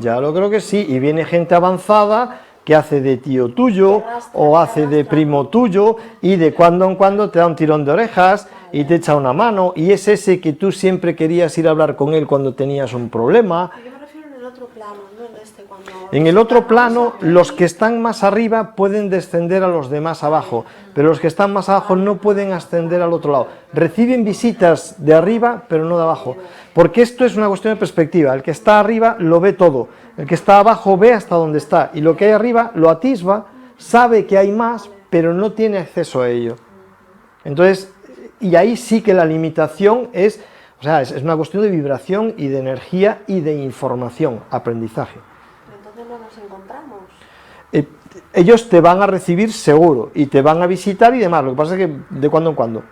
Speaker 1: y viene gente avanzada que hace de tío tuyo o hace de primo tuyo y de cuando en cuando te da un tirón de orejas y te echa una mano y es ese que tú siempre querías ir a hablar con él cuando tenías un problema.
Speaker 7: Yo me refiero en el otro plano, no en este.
Speaker 1: En el otro plano, los que están más arriba pueden descender a los demás abajo, pero los que están más abajo no pueden ascender al otro lado. Reciben visitas de arriba, pero no de abajo, porque esto es una cuestión de perspectiva. El que está arriba lo ve todo, el que está abajo ve hasta donde está, y lo que hay arriba lo atisba, sabe que hay más, pero no tiene acceso a ello. Entonces, y ahí sí que la limitación es, o sea, es una cuestión de vibración y de energía y de información, aprendizaje.
Speaker 7: No nos encontramos.
Speaker 1: Ellos te van a recibir seguro y te van a visitar y demás. Lo que pasa es que de cuando en cuando,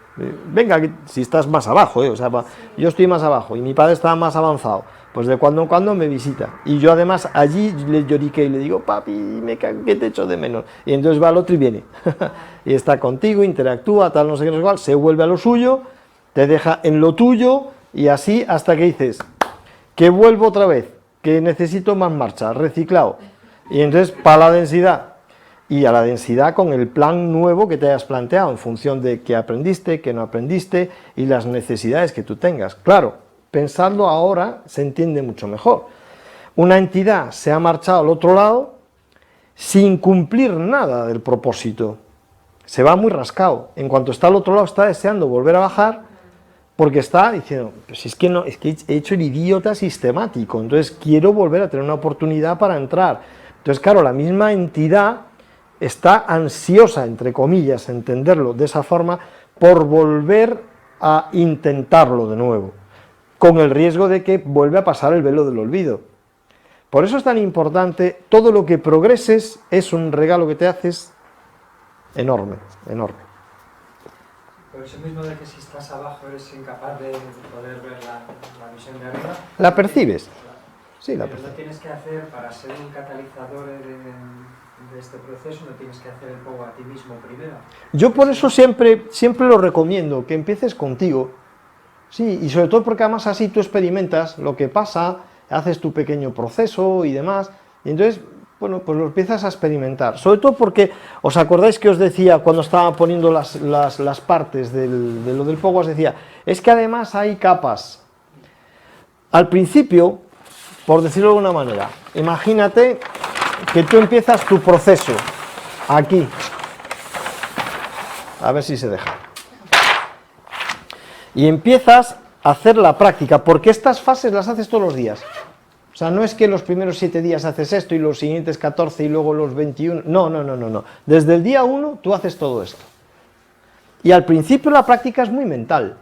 Speaker 1: venga, si estás más abajo, o sea, yo estoy más abajo y mi padre está más avanzado, pues de cuando en cuando me visita. Y yo además allí le lloriqué y le digo, papi, que te echo de menos. Y entonces va al otro y viene. Y está contigo, interactúa, tal, no sé qué, no sé cuál, se vuelve a lo suyo, te deja en lo tuyo y así hasta que dices, que vuelvo otra vez, que necesito más marcha, reciclado, y entonces para la densidad, y a la densidad con el plan nuevo que te hayas planteado, en función de qué aprendiste, qué no aprendiste, y las necesidades que tú tengas. Claro, pensando ahora se entiende mucho mejor. Una entidad se ha marchado al otro lado sin cumplir nada del propósito, se va muy rascado, en cuanto está al otro lado está deseando volver a bajar, porque está diciendo, pues es que he hecho el idiota sistemático, entonces quiero volver a tener una oportunidad para entrar. Entonces, claro, la misma entidad está ansiosa, entre comillas, entenderlo de esa forma, por volver a intentarlo de nuevo, con el riesgo de que vuelva a pasar el velo del olvido. Por eso es tan importante, todo lo que progreses es un regalo que te haces enorme, enorme.
Speaker 6: Pero eso mismo de que si estás abajo eres incapaz de poder ver la visión de arriba.
Speaker 1: ¿La percibes? Sí, la
Speaker 6: Pero
Speaker 1: percibes.
Speaker 6: no tienes que hacer, para ser un catalizador de este proceso, no tienes que hacer el poco a ti mismo primero.
Speaker 1: Yo por eso siempre lo recomiendo, que empieces contigo. Sí, y sobre todo porque además así tú experimentas lo que pasa, haces tu pequeño proceso y demás, y entonces, bueno, pues lo empiezas a experimentar. Sobre todo porque, ¿os acordáis que os decía cuando estaba poniendo las partes de lo del fuego? Os decía, es que además hay capas. Al principio, por decirlo de alguna manera, imagínate que tú empiezas tu proceso aquí. A ver si se deja. Y empiezas a hacer la práctica, porque estas fases las haces todos los días. O sea, no es que los primeros 7 días haces esto y los siguientes 14 y luego los 21. No. Desde el día 1 tú haces todo esto. Y al principio la práctica es muy mental.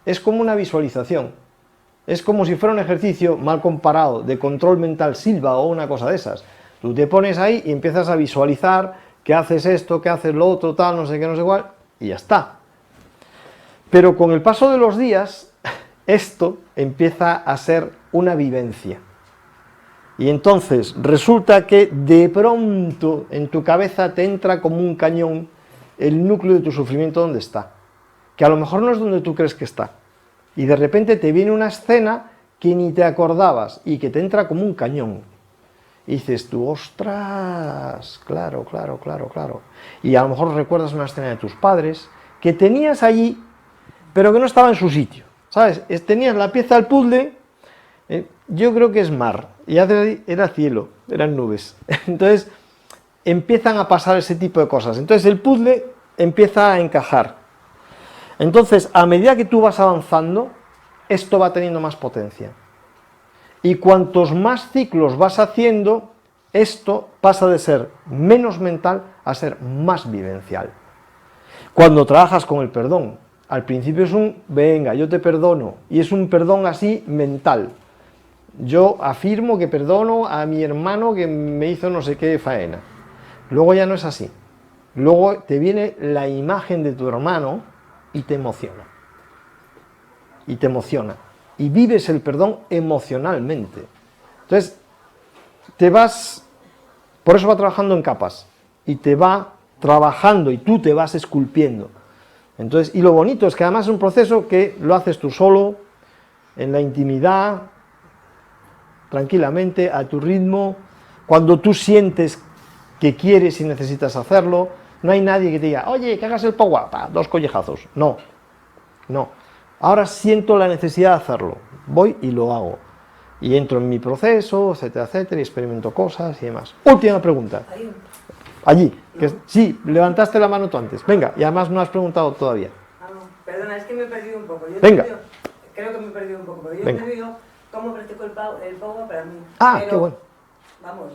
Speaker 1: Es como una visualización. Es como si fuera un ejercicio, mal comparado, de control mental Silva o una cosa de esas. Tú te pones ahí y empiezas a visualizar que haces esto, que haces lo otro, tal, no sé qué, no sé cuál, y ya está. Pero con el paso de los días, esto empieza a ser una vivencia. Y entonces resulta que de pronto en tu cabeza te entra como un cañón el núcleo de tu sufrimiento donde está, que a lo mejor no es donde tú crees que está. Y de repente te viene una escena que ni te acordabas y que te entra como un cañón. Y dices tú, ostras, claro. Y a lo mejor recuerdas una escena de tus padres que tenías allí, pero que no estaba en su sitio, ¿sabes? Tenías la pieza del puzzle, yo creo que es mar, y era cielo, eran nubes. Entonces empiezan a pasar ese tipo de cosas. Entonces el puzzle empieza a encajar. Entonces, a medida que tú vas avanzando, esto va teniendo más potencia. Y cuantos más ciclos vas haciendo, esto pasa de ser menos mental a ser más vivencial. Cuando trabajas con el perdón, al principio es un, venga, yo te perdono, y es un perdón así mental. Yo afirmo que perdono a mi hermano que me hizo no sé qué faena. Luego ya no es así. Luego te viene la imagen de tu hermano y te emociona. Y te emociona. Y vives el perdón emocionalmente. Entonces, te vas, por eso va trabajando en capas, y te va trabajando y tú te vas esculpiendo. Entonces, y lo bonito es que además es un proceso que lo haces tú solo, en la intimidad, tranquilamente, a tu ritmo, cuando tú sientes que quieres y necesitas hacerlo. No hay nadie que te diga, oye, que hagas el power, dos collejazos. No. Ahora siento la necesidad de hacerlo, voy y lo hago. Y entro en mi proceso, etcétera, y experimento cosas y demás. Última pregunta. Allí, sí, levantaste la mano tú antes. Venga, y además no has preguntado todavía.
Speaker 8: Perdona, es que me he perdido un poco.
Speaker 1: Venga.
Speaker 8: Creo que me he perdido un poco, pero yo
Speaker 1: Venga.
Speaker 8: te digo cómo practico el power para mí.
Speaker 1: Ah, qué bueno.
Speaker 8: Vamos,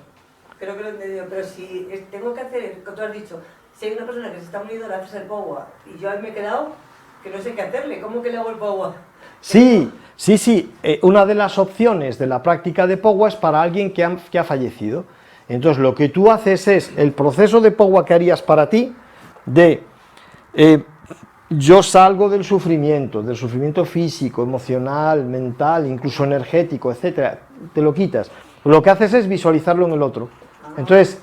Speaker 8: creo que lo he entendido, pero si tengo que hacer, como tú has dicho, si hay una persona que se está uniendo, le haces el power, y yo ahí me he quedado que no sé qué hacerle, ¿cómo que le hago el power?
Speaker 1: Sí. Una de las opciones de la práctica de Powa es para alguien que ha fallecido. Entonces lo que tú haces es el proceso de Powa que harías para ti, de yo salgo del sufrimiento físico, emocional, mental, incluso energético, etcétera, te lo quitas. Lo que haces es visualizarlo en el otro. Entonces,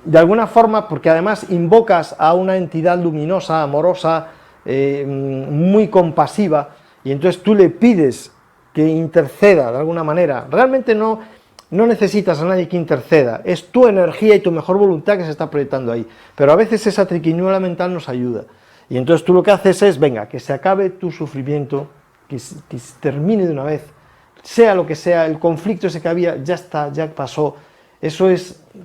Speaker 1: de alguna forma, porque además invocas a una entidad luminosa, amorosa, muy compasiva, y entonces tú le pides que interceda de alguna manera. Realmente no necesitas a nadie que interceda, es tu energía y tu mejor voluntad que se está proyectando ahí, pero a veces esa triquiñuela mental nos ayuda, y entonces tú lo que haces es, venga, que se acabe tu sufrimiento, que se termine de una vez, sea lo que sea, el conflicto ese que había, ya está, ya pasó, eso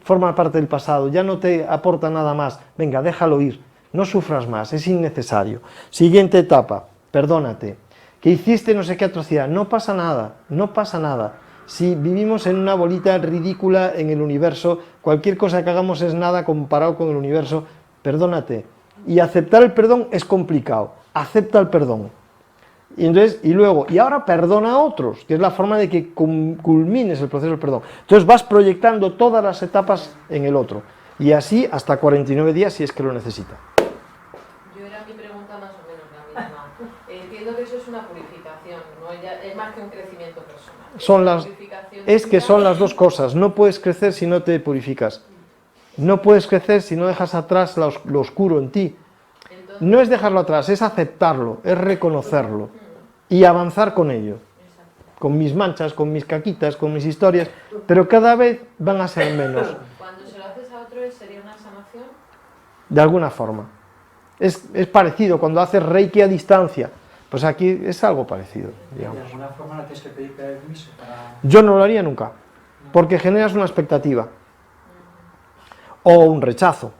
Speaker 1: forma parte del pasado, ya no te aporta nada más, venga, déjalo ir, no sufras más, es innecesario. Siguiente etapa, perdónate, que hiciste no sé qué atrocidad, no pasa nada, si vivimos en una bolita ridícula en el universo, cualquier cosa que hagamos es nada comparado con el universo, perdónate. Y aceptar el perdón es complicado, acepta el perdón. Y ahora perdona a otros, que es la forma de que culmines el proceso del perdón. Entonces vas proyectando todas las etapas en el otro, y así hasta 49 días si es que lo necesita.
Speaker 3: Mi pregunta más o menos la misma. Entiendo que eso es una purificación, ¿no? Es más que un crecimiento personal.
Speaker 1: Es que son las dos cosas, no puedes crecer si no te purificas, no puedes crecer si no dejas atrás lo oscuro en ti. Entonces, no es dejarlo atrás, es aceptarlo, es reconocerlo y avanzar con ello, con mis manchas, con mis caquitas, con mis historias, pero cada vez van a ser menos.
Speaker 3: Cuando se lo haces a otro, ¿sería una sanación?
Speaker 1: De alguna forma. Es parecido, cuando haces Reiki a distancia, pues aquí es algo parecido, digamos.
Speaker 6: ¿De alguna forma no tienes que pedir permiso para...?
Speaker 1: Yo no lo haría nunca, porque generas una expectativa o un rechazo.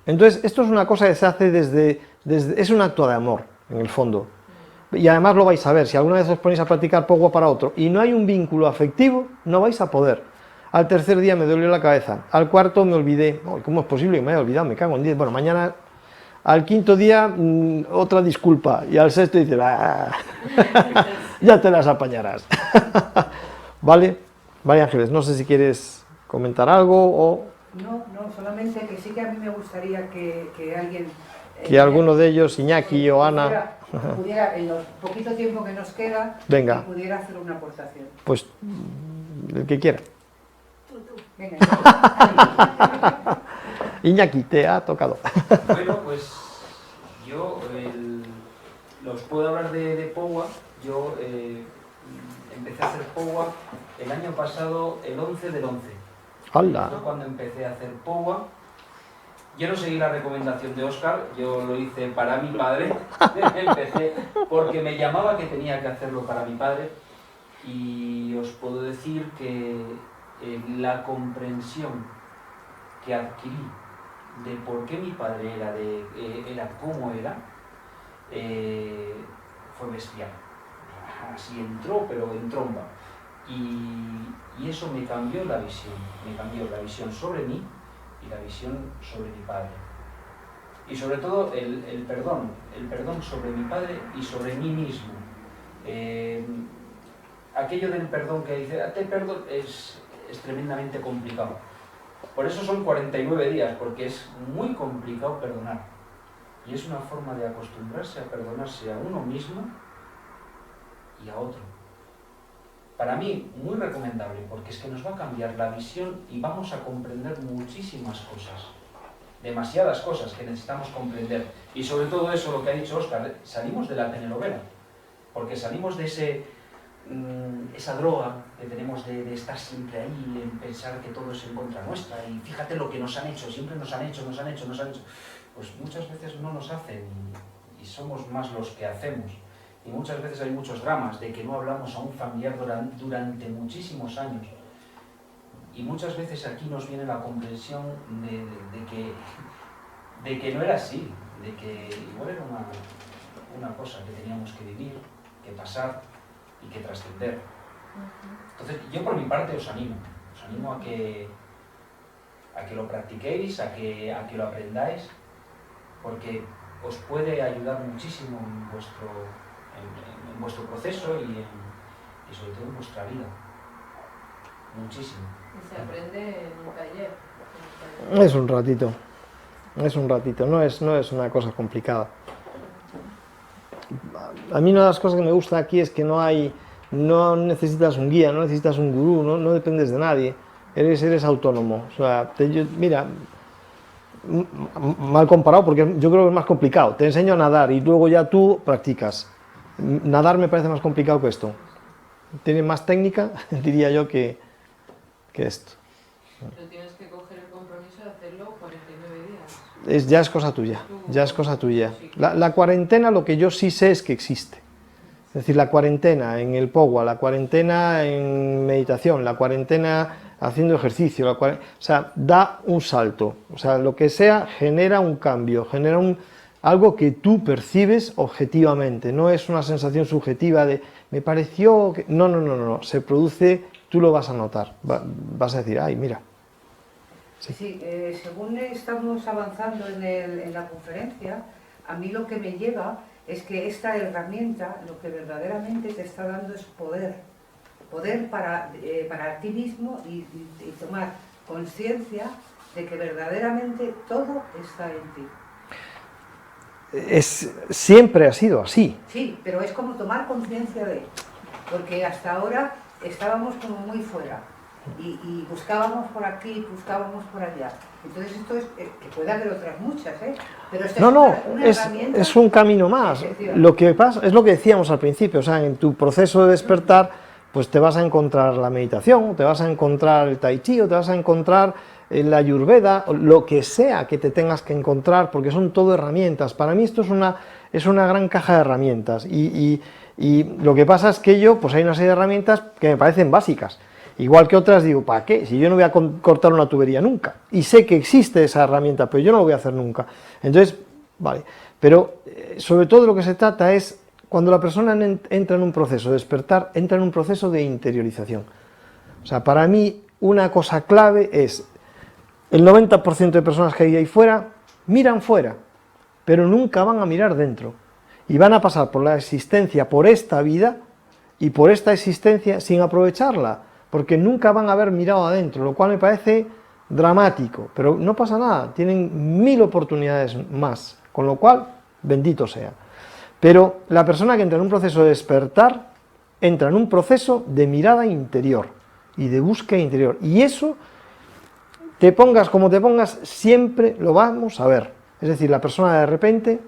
Speaker 1: Entonces, esto es una cosa que se hace desde es un acto de amor, en el fondo. Y además lo vais a ver, si alguna vez os ponéis a practicar Powa para otro y no hay un vínculo afectivo, no vais a poder. Al tercer día me dolió la cabeza, al cuarto me olvidé. ¿Cómo es posible que me haya olvidado? Me cago en 10. Bueno, mañana, al quinto día, otra disculpa. Y al sexto dice, ya te las apañarás. ¿Vale? Vale, Ángeles, no sé si quieres comentar algo o...
Speaker 2: No, solamente que sí que a mí me gustaría que alguien...
Speaker 1: que alguno de ellos, Iñaki o Ana...
Speaker 2: pudiera, en el poquito tiempo que nos queda,
Speaker 1: venga,
Speaker 2: pudiera hacer una aportación.
Speaker 1: Pues el que quiera.
Speaker 2: Venga,
Speaker 1: Iñaki, te ha tocado.
Speaker 9: Bueno, pues yo los puedo hablar de POWA. Yo empecé a hacer POWA el año pasado, el 11 del 11.
Speaker 1: ¡Hala!
Speaker 9: Fue cuando empecé a hacer POWA. Yo no seguí la recomendación de Óscar, yo lo hice para mi padre. Empecé porque me llamaba que tenía que hacerlo para mi padre. Y os puedo decir que la comprensión que adquirí de por qué mi padre era como era, fue bestial. Así entró, pero en tromba. Y eso me cambió la visión sobre mí y la visión sobre mi padre. Y sobre todo el perdón sobre mi padre y sobre mí mismo. Aquello del perdón que dice, te perdón, es tremendamente complicado. Por eso son 49 días, porque es muy complicado perdonar. Y es una forma de acostumbrarse a perdonarse a uno mismo y a otro. Para mí, muy recomendable, porque es que nos va a cambiar la visión y vamos a comprender muchísimas cosas. Demasiadas cosas que necesitamos comprender. Y sobre todo eso, lo que ha dicho Óscar, salimos de la telenovela. Porque salimos de esa droga que tenemos de estar siempre ahí, en pensar que todo es en contra nuestra. Y fíjate lo que nos han hecho, siempre nos han hecho. Pues muchas veces no nos hacen y somos más los que hacemos. Y muchas veces hay muchos dramas de que no hablamos a un familiar durante muchísimos años. Y muchas veces aquí nos viene la comprensión de que no era así, de que igual era una cosa que teníamos que vivir, que pasar y que trascender. Entonces, yo por mi parte os animo a que lo practiquéis, a que lo aprendáis, porque os puede ayudar muchísimo en vuestro proceso y sobre todo en vuestra vida. Muchísimo.
Speaker 3: Y se aprende en un taller.
Speaker 1: Es un ratito, no es una cosa complicada. A mí una de las cosas que me gusta aquí es que no necesitas un guía, no necesitas un gurú, no dependes de nadie, eres autónomo. O sea, mira, mal comparado porque yo creo que es más complicado. Te enseño a nadar y luego ya tú practicas. Nadar me parece más complicado que esto. Tiene más técnica, diría yo, que esto.
Speaker 3: Pero tienes que coger el compromiso de hacerlo 49 días.
Speaker 1: Ya es cosa tuya. La cuarentena, lo que yo sí sé es que existe. Es decir, la cuarentena en el POWA, la cuarentena en meditación, la cuarentena haciendo ejercicio, o sea, da un salto. O sea, lo que sea genera un cambio, genera algo que tú percibes objetivamente. No es una sensación subjetiva de me pareció que... No. Se produce, tú lo vas a notar. Vas a decir, ay, mira.
Speaker 2: Sí, según estamos avanzando en la conferencia, a mí lo que me lleva es que esta herramienta lo que verdaderamente te está dando es poder para ti mismo y tomar conciencia de que verdaderamente todo está en ti.
Speaker 1: Siempre ha sido así.
Speaker 2: Sí, pero es como tomar conciencia de, porque hasta ahora estábamos como muy fuera. Y buscábamos por aquí, buscábamos por allá. Entonces esto es, que puede haber otras muchas, pero esta una herramienta.
Speaker 1: Es un camino más. Lo que pasa es lo que decíamos al principio, o sea, en tu proceso de despertar, pues te vas a encontrar la meditación, te vas a encontrar el tai chi, o te vas a encontrar la ayurveda, lo que sea que te tengas que encontrar, porque son todo herramientas. Para mí esto es una gran caja de herramientas y lo que pasa es que pues hay una serie de herramientas que me parecen básicas. Igual que otras digo, ¿para qué? Si yo no voy a cortar una tubería nunca. Y sé que existe esa herramienta, pero yo no lo voy a hacer nunca. Entonces, vale. Pero sobre todo lo que se trata es, cuando la persona entra en un proceso de despertar, entra en un proceso de interiorización. O sea, para mí, una cosa clave es, el 90% de personas que hay ahí fuera, miran fuera, pero nunca van a mirar dentro. Y van a pasar por la existencia, por esta vida, y por esta existencia sin aprovecharla. Porque nunca van a haber mirado adentro, lo cual me parece dramático, pero no pasa nada, tienen 1000 oportunidades más, con lo cual, bendito sea. Pero la persona que entra en un proceso de despertar, entra en un proceso de mirada interior y de búsqueda interior, y eso te pongas como te pongas, siempre lo vamos a ver. Es decir, la persona de repente